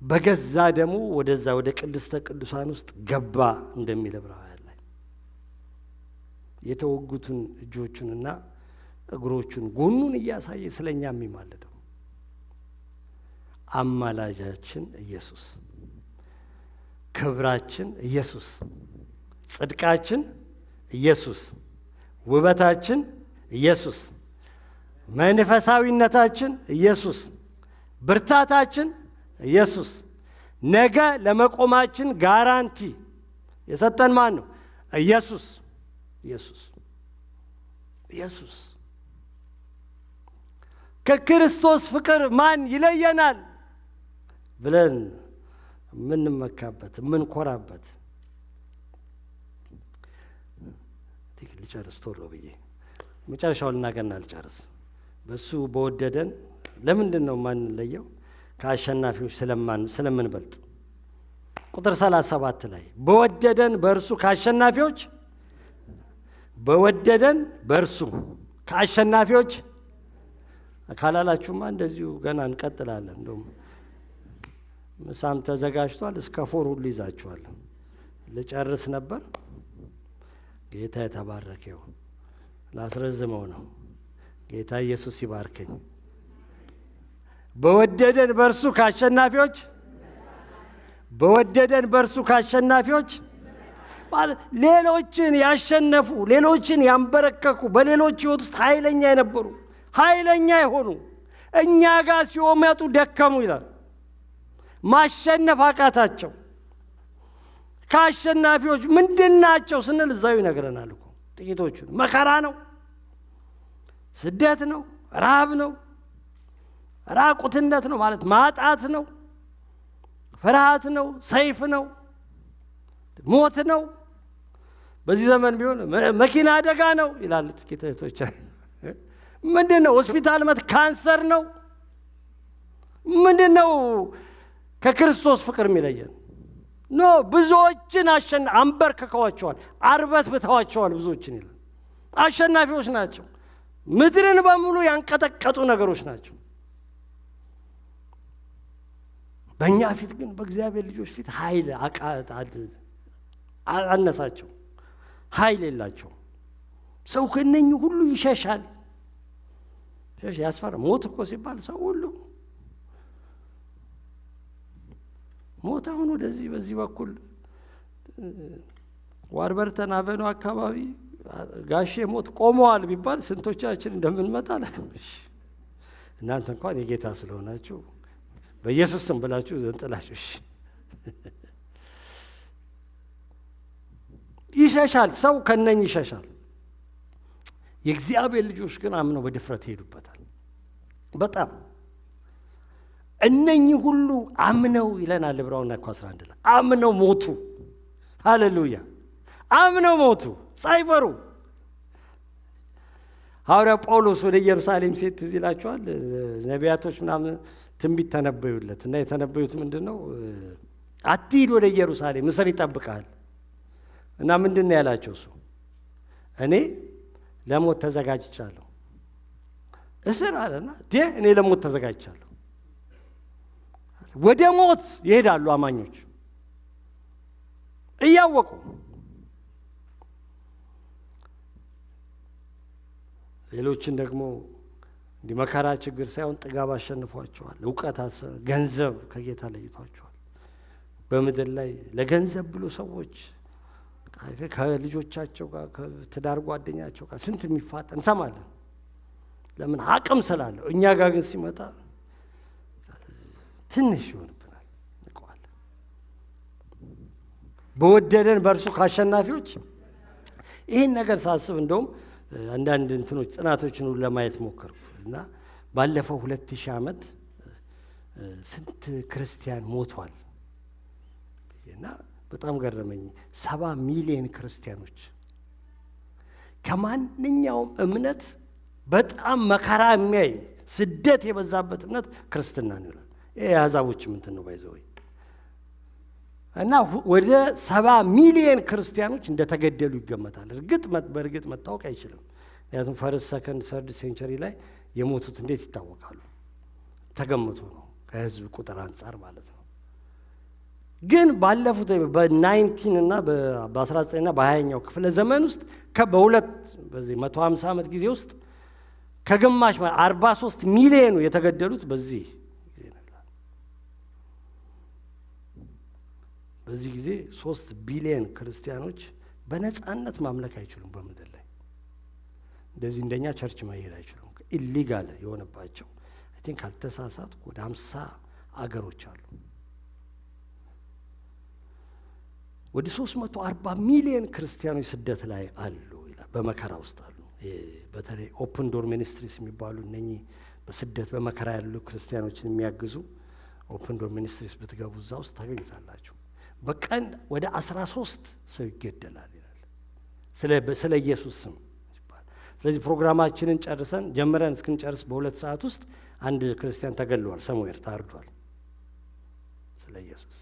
በገዛ ደሙ ወደዛ ወደ ቅድስተ ቅዱሳን ውስጥ ገባ እንደሚል ዕብራውያን ላይ የተወጉትን እጆቹንና እግሮቹን ጎኑን እያሳየ ስለኛ የሚማልደው አማላጃችን ኢየሱስ፣ ክብራችን ኢየሱስ፣ ጽድቃችን ኢየሱስ፣ ውበታችን ኢየሱስ፣ መንፈሳዊነታችን ኢየሱስ፣ ብርታታችን ኢየሱስ፣ ነገ ለመቆማችን ጋራንቲ የሰጠን ማን ነው? ኢየሱስ። ኢየሱስ ከክርስቶስ ፍቅር ማን ይለየናል ብለን የምንመካበት የምንኮራበት። ልጨርስ ቶሎ ብዬ መጨረሻውን ልናገርና ልጨርስ። በሱ በወደደን ለምንድን ነው ማንለየው? ከአሸናፊዎች ስለምንበልጥ። ቁጥር 37 ላይ በወደደን በእርሱ ከአሸናፊዎች በወደደን በእርሱ ከአሸናፊዎች ካላላችሁማ እንደዚሁ ገና እንቀጥላለን። እንደውም ምሳም ተዘጋጅቷል። እስከ 4 ሁሉ ይዛችኋል። ልጨርስ ነበር። ጌታ የተባረከው ላስረዝመው ነው። ጌታ ኢየሱስ ይባርከኝ። በወደደን በእርሱ ከአሸናፊዎች በወደደን በእርሱ ከአሸናፊዎች ማለት ሌሎችን ያሸነፉ፣ ሌሎችን ያንበረከኩ፣ በሌሎች ሕይወት ውስጥ ኃይለኛ የነበሩ ኃይለኛ የሆኑ እኛ ጋር ሲመጡ ደከሙ ይላል። ማሸነፍ አቃታቸው። ከአሸናፊዎች ምንድናቸው ስንል እዛው ይነግረናል እኮ ጥቂቶቹን። መከራ ነው፣ ስደት ነው፣ ረሃብ ነው፣ ራቁትነት ነው ማለት ማጣት ነው፣ ፍርሃት ነው፣ ሰይፍ ነው፣ ሞት ነው። በዚህ ዘመን ቢሆን መኪና አደጋ ነው ይላል ጥቂት እህቶች። ምንድነው? ሆስፒታል ካንሰር ነው። ምንድነው ከክርስቶስ ፍቅር የሚለየን? ኖ ብዙዎችን አንበርክከዋቸዋል፣ አርበት ብተዋቸዋል ብዙዎችን ይላል። አሸናፊዎች ናቸው። ምድርን በሙሉ ያንቀጠቀጡ ነገሮች ናቸው። በእኛ ፊት ግን በእግዚአብሔር ልጆች ፊት ኃይል አነሳቸው። ኃይል የላቸው። ሰው ከነኚህ ሁሉ ይሸሻል። ያስፈራ። ሞት እኮ ሲባል ሰው ሁሉ ሞት አሁን ወደዚህ በዚህ በኩል ዋርበርተን አቨኑ አካባቢ ጋሼ ሞት ቆመዋል ቢባል ስንቶቻችን እንደምንመጣ ለሽ እናንተ እንኳን የጌታ ስለሆናችሁ በኢየሱስ ስም ብላችሁ ዘንጥላችሁ ይሸሻል። ሰው ከነኝ ይሸሻል። የእግዚአብሔር ልጆች ግን አምነው በድፍረት ይሄዱበታል። በጣም እነኚህ ሁሉ አምነው ይለናል ዕብራውያን 11 ላይ አምነው ሞቱ። ሃሌሉያ! አምነው ሞቱ ሳይፈሩ። ሐዋርያው ጳውሎስ ወደ ኢየሩሳሌም ሲሄድ ትዝ ይላችኋል። ነቢያቶች ምናምን ትንቢት ተነበዩለት እና የተነበዩት ምንድነው? አትሂድ ወደ ኢየሩሳሌም፣ እስር ይጠብቃል። እና ምንድን ነው ያላቸው? እሱ እኔ ለሞት ተዘጋጅቻለሁ። እስር አለና እኔ ለሞት ተዘጋጅቻለሁ። ወደ ሞት ይሄዳሉ አማኞች እያወቁ። ሌሎችን ደግሞ እንዲህ መከራ ችግር ሳይሆን ጥጋብ አሸንፏቸዋል። እውቀት፣ ገንዘብ ከጌታ ለይቷቸዋል። በምድር ላይ ለገንዘብ ብሎ ሰዎች ከልጆቻቸው ጋር ከትዳር ጓደኛቸው ጋር ስንት የሚፋጠን እንሰማለን። ለምን? አቅም ስላለው። እኛ ጋር ግን ሲመጣ ትንሽ ይሆንብናል፣ እንቀዋለን። በወደደን በእርሱ ከአሸናፊዎች። ይህን ነገር ሳስብ እንደውም አንዳንድ እንትኖች ጥናቶችን ሁሉ ለማየት ሞከርኩ እና ባለፈው 2000 ዓመት ስንት ክርስቲያን ሞቷል እና በጣም ገረመኝ። 70 ሚሊዮን ክርስቲያኖች ከማንኛውም እምነት በጣም መከራ የሚያይ ስደት የበዛበት እምነት ክርስትና ነው ይላል። ይሄ የአሕዛቦች እንትን ነው ባይዘው እና ወደ 70 ሚሊዮን ክርስቲያኖች እንደተገደሉ ይገመታል። በእርግጥ መታወቅ አይችልም። ምክንያቱም ፈርስት፣ ሰከንድ፣ ሰርድ ሴንቸሪ ላይ የሞቱት እንዴት ይታወቃሉ? ተገምቶ ነው ከህዝብ ቁጥር አንጻር ማለት ነው። ግን ባለፉት በ19 እና በ19 እና በ20ኛው ክፍለ ዘመን ውስጥ በዚህ 150 ዓመት ጊዜ ውስጥ ከግማሽ 43 ሚሊዮኑ የተገደሉት በዚህ ጊዜ ነው። በዚህ ጊዜ 3 ቢሊዮን ክርስቲያኖች በነፃነት ማምለክ አይችሉም። በምድር ላይ እንደዚህ እንደኛ ቸርች መሄድ አይችሉም። ኢሊጋል የሆነባቸው አይ ቲንክ ካልተሳሳትኩ ወደ 50 አገሮች አሉ። ወደ 340 ሚሊዮን ክርስቲያኖች ስደት ላይ አሉ ይላል። በመከራ ውስጥ አሉ። በተለይ ኦፕን ዶር ሚኒስትሪስ የሚባሉ እነኚህ በስደት በመከራ ያሉ ክርስቲያኖችን የሚያግዙ ኦፕን ዶር ሚኒስትሪስ ብትገቡ እዛ ውስጥ ታገኙታላችሁ። በቀን ወደ 13 ሰው ይገደላል ይላል ስለ ኢየሱስ ስም ይባላል። ስለዚህ ፕሮግራማችንን ጀምረን እስክንጨርስ በ2 ሰዓት ውስጥ አንድ ክርስቲያን ተገድሏል፣ ሰሙዌር ታርዷል ስለ ኢየሱስ።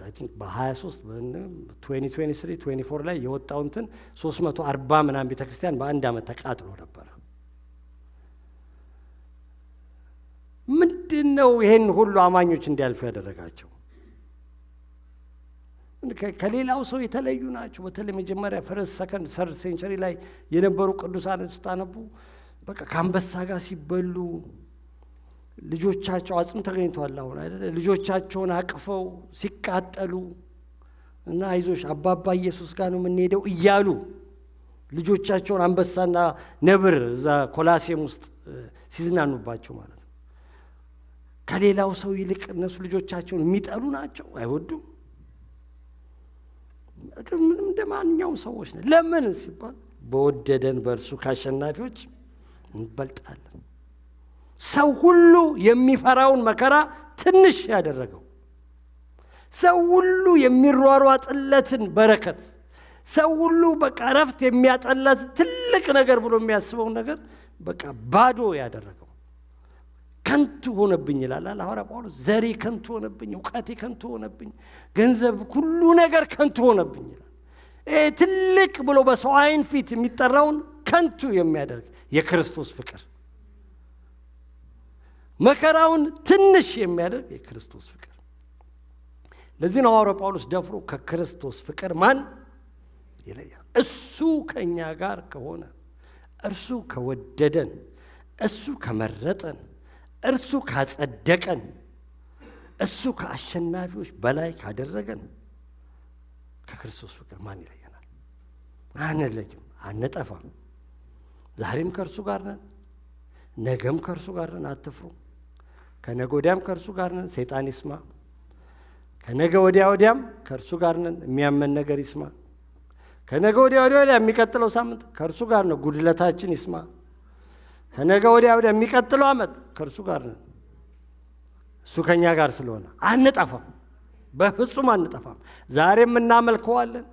አይ ቲንክ በ23 2023 24 ላይ የወጣው እንትን 340 ምናምን ቤተክርስቲያን በአንድ ዓመት ተቃጥሎ ነበር። ምንድነው ይሄን ሁሉ አማኞች እንዲያልፉ ያደረጋቸው? ከሌላው ሰው የተለዩ ናቸው። በተለይ መጀመሪያ ፈርስት፣ ሰከንድ፣ ሰርድ ሴንቸሪ ላይ የነበሩ ቅዱሳን ስታነቡ በቃ ከአንበሳ ጋር ሲበሉ ልጆቻቸው አጽም ተገኝቷል አሁን አይደል? ልጆቻቸውን አቅፈው ሲቃጠሉ እና አይዞሽ አባባ ኢየሱስ ጋር ነው የምንሄደው እያሉ ልጆቻቸውን አንበሳና ነብር እዛ ኮላሴም ውስጥ ሲዝናኑባቸው ማለት ነው። ከሌላው ሰው ይልቅ እነሱ ልጆቻቸውን የሚጠሉ ናቸው፣ አይወዱም። ምንም እንደማንኛውም ሰዎች ነን። ለምን ሲባል በወደደን በእርሱ ከአሸናፊዎች እንበልጣለን። ሰው ሁሉ የሚፈራውን መከራ ትንሽ ያደረገው፣ ሰው ሁሉ የሚሯሯጥለትን በረከት፣ ሰው ሁሉ በቃ ረፍት የሚያጠላት ትልቅ ነገር ብሎ የሚያስበውን ነገር በቃ ባዶ ያደረገው ከንቱ ሆነብኝ ይላል ሐዋርያ ጳውሎስ። ዘሬ ከንቱ ሆነብኝ፣ እውቀቴ ከንቱ ሆነብኝ፣ ገንዘብ፣ ሁሉ ነገር ከንቱ ሆነብኝ ይላል። ትልቅ ብሎ በሰው ዓይን ፊት የሚጠራውን ከንቱ የሚያደርግ የክርስቶስ ፍቅር፣ መከራውን ትንሽ የሚያደርግ የክርስቶስ ፍቅር። ለዚህ ነው ሐዋርያ ጳውሎስ ደፍሮ ከክርስቶስ ፍቅር ማን ይለያል? እሱ ከእኛ ጋር ከሆነ፣ እርሱ ከወደደን፣ እሱ ከመረጠን፣ እርሱ ካጸደቀን፣ እሱ ከአሸናፊዎች በላይ ካደረገን ከክርስቶስ ፍቅር ማን ይለየናል? አንለይም፣ አንጠፋም። ዛሬም ከእርሱ ጋር ነን፣ ነገም ከእርሱ ጋር ነን። አትፍሩ። ከነገ ወዲያም ከእርሱ ጋር ነን። ሰይጣን ይስማ። ከነገ ወዲያም ከእርሱ ጋር ነን። የሚያመን ነገር ይስማ። ከነገ ወዲያ የሚቀጥለው ሳምንት ከእርሱ ጋር ነው። ጉድለታችን ይስማ። ከነገ ወዲያ የሚቀጥለው ዓመት ከእርሱ ጋር ነን። እሱ ከኛ ጋር ስለሆነ አንጠፋም፣ በፍጹም አንጠፋም። ዛሬም እናመልከዋለን፣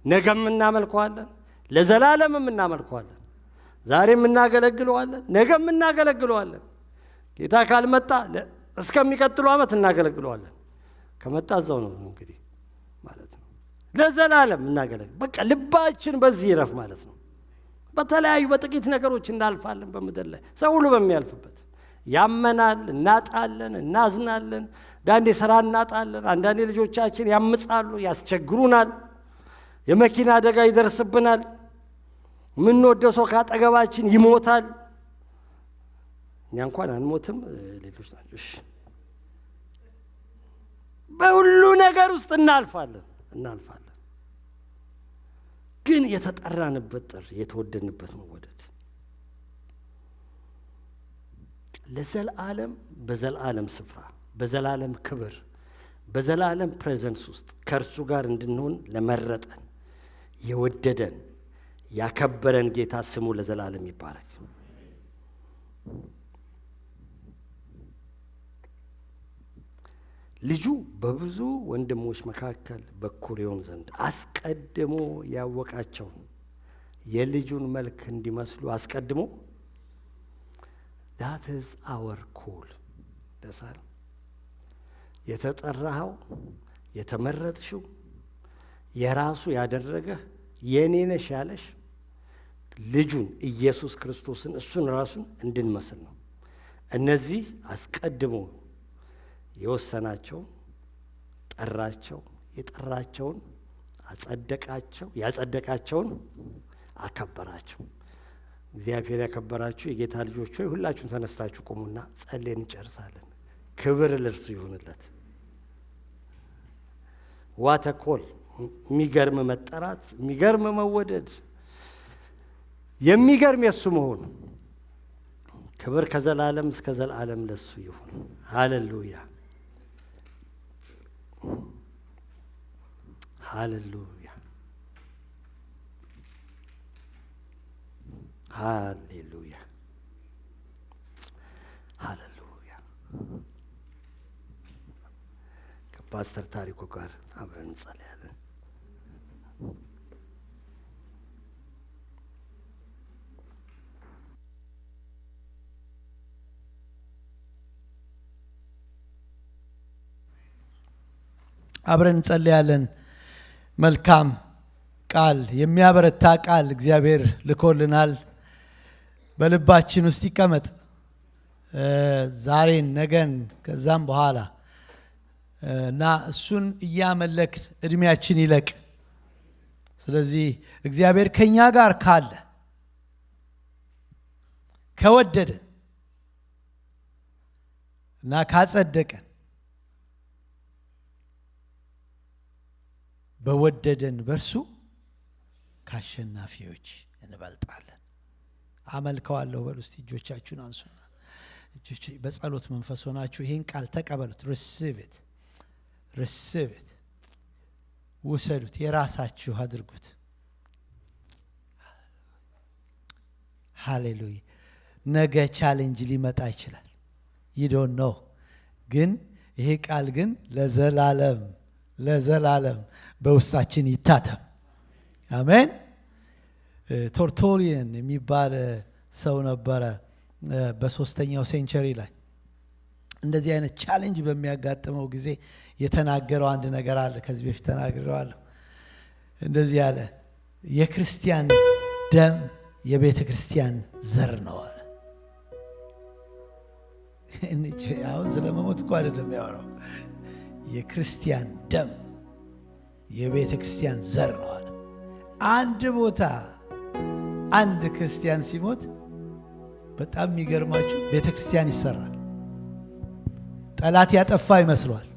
ነገም እናመልከዋለን፣ ለዘላለምም እናመልከዋለን። ዛሬም እናገለግለዋለን፣ ነገም እናገለግለዋለን። ጌታ ካልመጣ እስከሚቀጥለው ዓመት እናገለግለዋለን። ከመጣ እዛው ነው እንግዲህ ማለት ነው። ለዘላለም እናገለግል። በቃ ልባችን በዚህ ይረፍ ማለት ነው። በተለያዩ በጥቂት ነገሮች እናልፋለን በምድር ላይ ሰው ሁሉ በሚያልፍበት ያመናል፣ እናጣለን፣ እናዝናለን። አንዳንዴ ሥራ እናጣለን። አንዳንዴ ልጆቻችን ያምጻሉ፣ ያስቸግሩናል። የመኪና አደጋ ይደርስብናል። የምንወደው ሰው ካጠገባችን ይሞታል። እኛ እንኳን አንሞትም፣ ሌሎች ናቸው። በሁሉ ነገር ውስጥ እናልፋለን። ግን የተጠራንበት ጥሪ፣ የተወደድንበት መወደድ ለዘላለም በዘላለም ስፍራ፣ በዘላለም ክብር፣ በዘላለም ፕሬዘንስ ውስጥ ከእርሱ ጋር እንድንሆን ለመረጠን የወደደን ያከበረን ጌታ ስሙ ለዘላለም ይባረክ። ልጁ በብዙ ወንድሞች መካከል በኩር ይሆን ዘንድ አስቀድሞ ያወቃቸውን የልጁን መልክ እንዲመስሉ አስቀድሞ that is our call። ደሳል የተጠራኸው የተመረጥሽው የራሱ ያደረገህ የኔ ነሽ ያለሽ ልጁን ኢየሱስ ክርስቶስን እሱን ራሱን እንድንመስል ነው። እነዚህ አስቀድሞ የወሰናቸው፣ ጠራቸው፣ የጠራቸውን አጸደቃቸው፣ ያጸደቃቸውን አከበራቸው። እግዚአብሔር ያከበራችሁ የጌታ ልጆች ሆይ ሁላችሁም ተነስታችሁ ቁሙና ጸልየን እንጨርሳለን። ክብር ለእርሱ ይሁንለት። ዋተኮል የሚገርም መጠራት፣ የሚገርም መወደድ፣ የሚገርም የሱ መሆን። ክብር ከዘላለም እስከ ዘላለም ለሱ ይሁን። ሃሌሉያ ሃሌሉያ ሃሌሉያ ሃሌሉያ። ከፓስተር ታሪኩ ጋር አብረን እንጸልያለን። አብረን እንጸልያለን። መልካም ቃል፣ የሚያበረታ ቃል እግዚአብሔር ልኮልናል። በልባችን ውስጥ ይቀመጥ። ዛሬን፣ ነገን፣ ከዛም በኋላ እና እሱን እያመለክ እድሜያችን ይለቅ። ስለዚህ እግዚአብሔር ከኛ ጋር ካለ፣ ከወደደን እና ካጸደቀን፣ በወደደን በርሱ ከአሸናፊዎች እንበልጣለን። አመልከዋለሁ በሉ እስቲ እጆቻችሁን አንሱና በጸሎት መንፈስ ሆናችሁ ይሄን ቃል ተቀበሉት። receive it ውሰዱት፣ የራሳችሁ አድርጉት። ሃሌሉያ። ነገ ቻሌንጅ ሊመጣ ይችላል። you don't know ግን ይሄ ቃል ግን ለዘላለም በውስጣችን ይታተም። አሜን። ቶርቶሊየን የሚባል ሰው ነበረ በ3ኛው ሴንቸሪ ላይ። እንደዚህ አይነት ቻሌንጅ በሚያጋጥመው ጊዜ የተናገረው አንድ ነገር አለ። ከዚህ በፊት ተናግሬዋለሁ። እንደዚህ ያለ የክርስቲያን ደም የቤተ ክርስቲያን ዘር ነው አለ። አሁን ስለመሞት እኮ አይደለም ያወራው። የክርስቲያን ደም የቤተ ክርስቲያን ዘር ነው አለ። አንድ ቦታ አንድ ክርስቲያን ሲሞት በጣም የሚገርማችሁ ቤተ ክርስቲያን ይሰራል። ጠላት ያጠፋ ይመስሏል።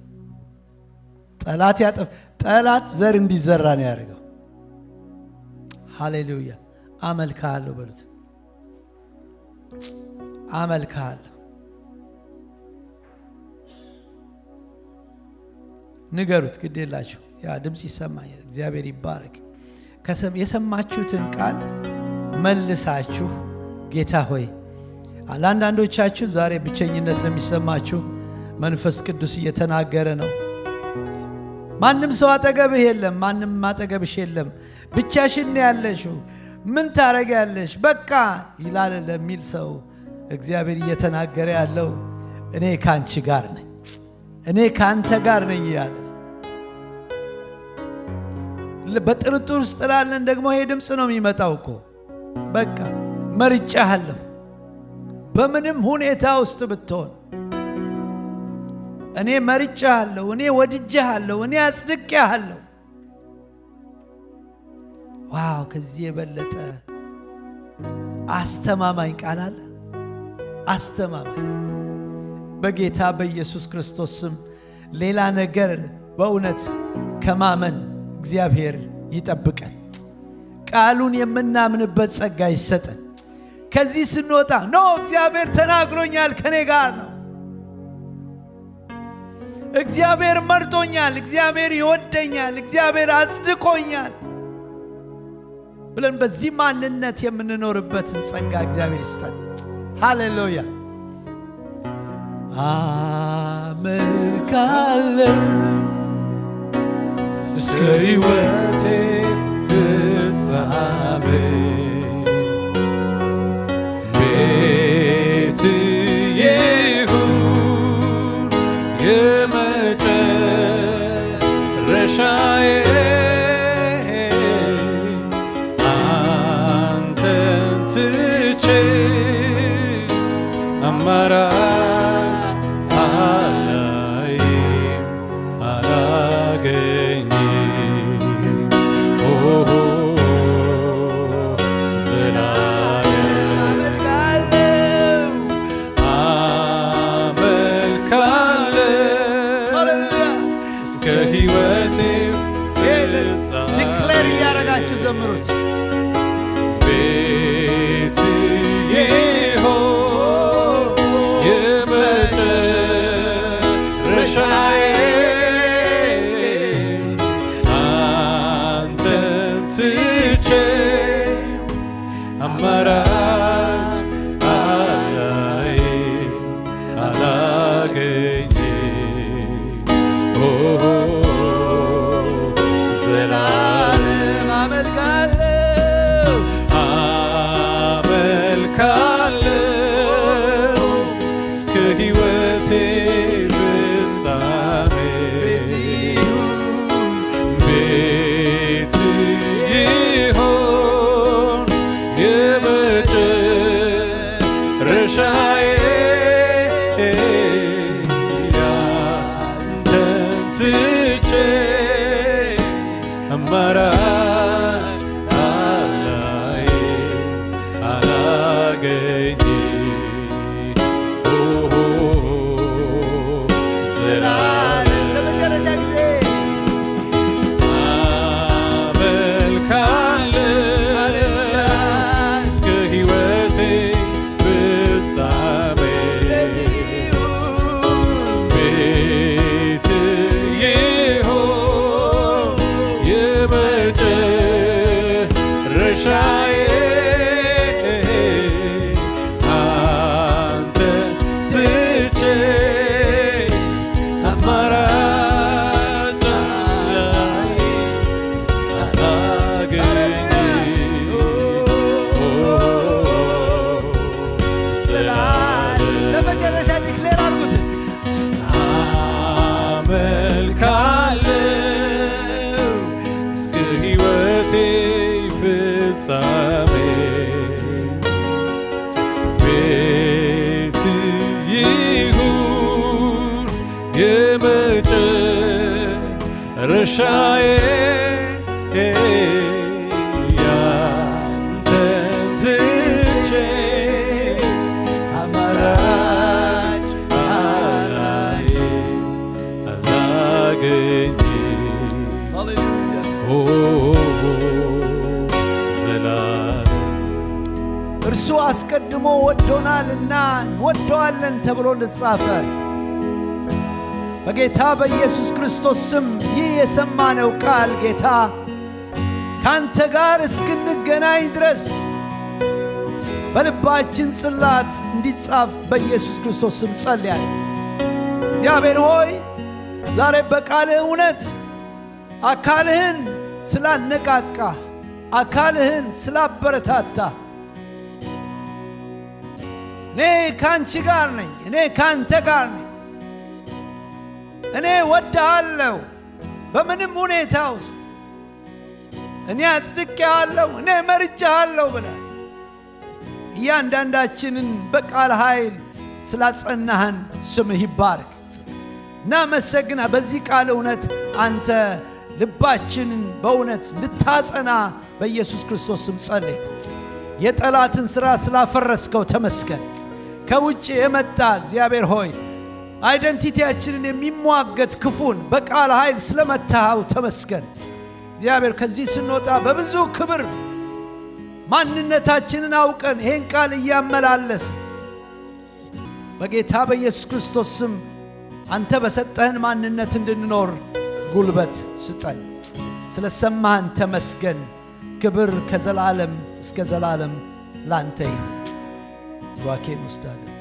ጠላት ዘር እንዲዘራ ነው ያደርገው። ሃሌሉያ። አመልክሃለሁ በሉት። አመልክሃለሁ። ንገሩት፣ ግድ የላችሁ። ያ ድምፅ ይሰማኛል። እግዚአብሔር ይባረክ። የሰማችሁትን ቃል መልሳችሁ ጌታ ሆይ፣ ለአንዳንዶቻችሁ ዛሬ ብቸኝነት ለሚሰማችሁ መንፈስ ቅዱስ እየተናገረ ነው። ማንም ሰው አጠገብህ የለም፣ ማንም አጠገብሽ የለም፣ ብቻሽን ያለሽው ምን ታረጊያለሽ በቃ ይላል ለሚል ሰው እግዚአብሔር እየተናገረ ያለው እኔ ካንቺ ጋር ነኝ፣ እኔ ካንተ ጋር ነኝ ያለ። በጥርጥር ውስጥ ላለን ደግሞ ይሄ ድምፅ ነው የሚመጣው እኮ በቃ መርጫለሁ። በምንም ሁኔታ ውስጥ ብትሆን እኔ መርጫለሁ፣ እኔ ወድጄሃለሁ፣ እኔ አጽድቄሃለሁ። ዋው! ከዚህ የበለጠ አስተማማኝ ቃል አለ? አስተማማኝ። በጌታ በኢየሱስ ክርስቶስ ስም ሌላ ነገርን በእውነት ከማመን እግዚአብሔር ይጠብቀን። ቃሉን የምናምንበት ጸጋ ይሰጠን። ከዚህ ስንወጣ እግዚአብሔር ተናግሮኛል፣ ከኔ ጋር ነው፣ እግዚአብሔር መርጦኛል፣ እግዚአብሔር ይወደኛል፣ እግዚአብሔር አጽድቆኛል ብለን በዚህ ማንነት የምንኖርበትን ጸጋ እግዚአብሔር ይስጠን። ሃሌሉያ። አመልካለሁ እስከ ሕይወቴ ፍጻሜ ቤት ይሁን የመጨረሻዬ አንተን ትቼ አማራጭ አላገኝም። የመጨረሻዬ ያንተን ትቼ አማራጭ አላገኝም። እርሱ አስቀድሞ ወዶናልና እንወደዋለን ተብሎ እንደተጻፈ በጌታ በኢየሱስ ክርስቶስ ስም ይህ የሰማነው ቃል ጌታ ካንተ ጋር እስክንገናኝ ድረስ በልባችን ጽላት እንዲጻፍ በኢየሱስ ክርስቶስ ስም ጸልያለሁ። እግዚአብሔር ሆይ ዛሬ በቃልህ እውነት አካልህን ስላነቃቃ፣ አካልህን ስላበረታታ እኔ ካንቺ ጋር ነኝ፣ እኔ ካንተ ጋር ነኝ፣ እኔ ወድሃለሁ፣ በምንም ሁኔታ ውስጥ እኔ አጽድቄሃለሁ፣ እኔ መርጬሃለሁ ብለህ እያንዳንዳችንን በቃል ኃይል ስላጸናህን ስምህ ይባረክ። እናመሰግና። በዚህ ቃል እውነት አንተ ልባችንን በእውነት እንድታጸና በኢየሱስ ክርስቶስ ስም ጸልይ። የጠላትን ሥራ ስላፈረስከው ተመስገን። ከውጭ የመጣ እግዚአብሔር ሆይ አይደንቲቲያችንን የሚሟገት ክፉን በቃል ኃይል ስለመታኸው ተመስገን። እግዚአብሔር ከዚህ ስንወጣ በብዙ ክብር ማንነታችንን አውቀን ይህን ቃል እያመላለስ በጌታ በኢየሱስ ክርስቶስ ስም አንተ በሰጠህን ማንነት እንድንኖር ጉልበት ስጠን። ስለ ሰማህን ተመስገን። ክብር ከዘላለም እስከ ዘላለም ላንተ ይሁን። ዋኬን ወስዳለን።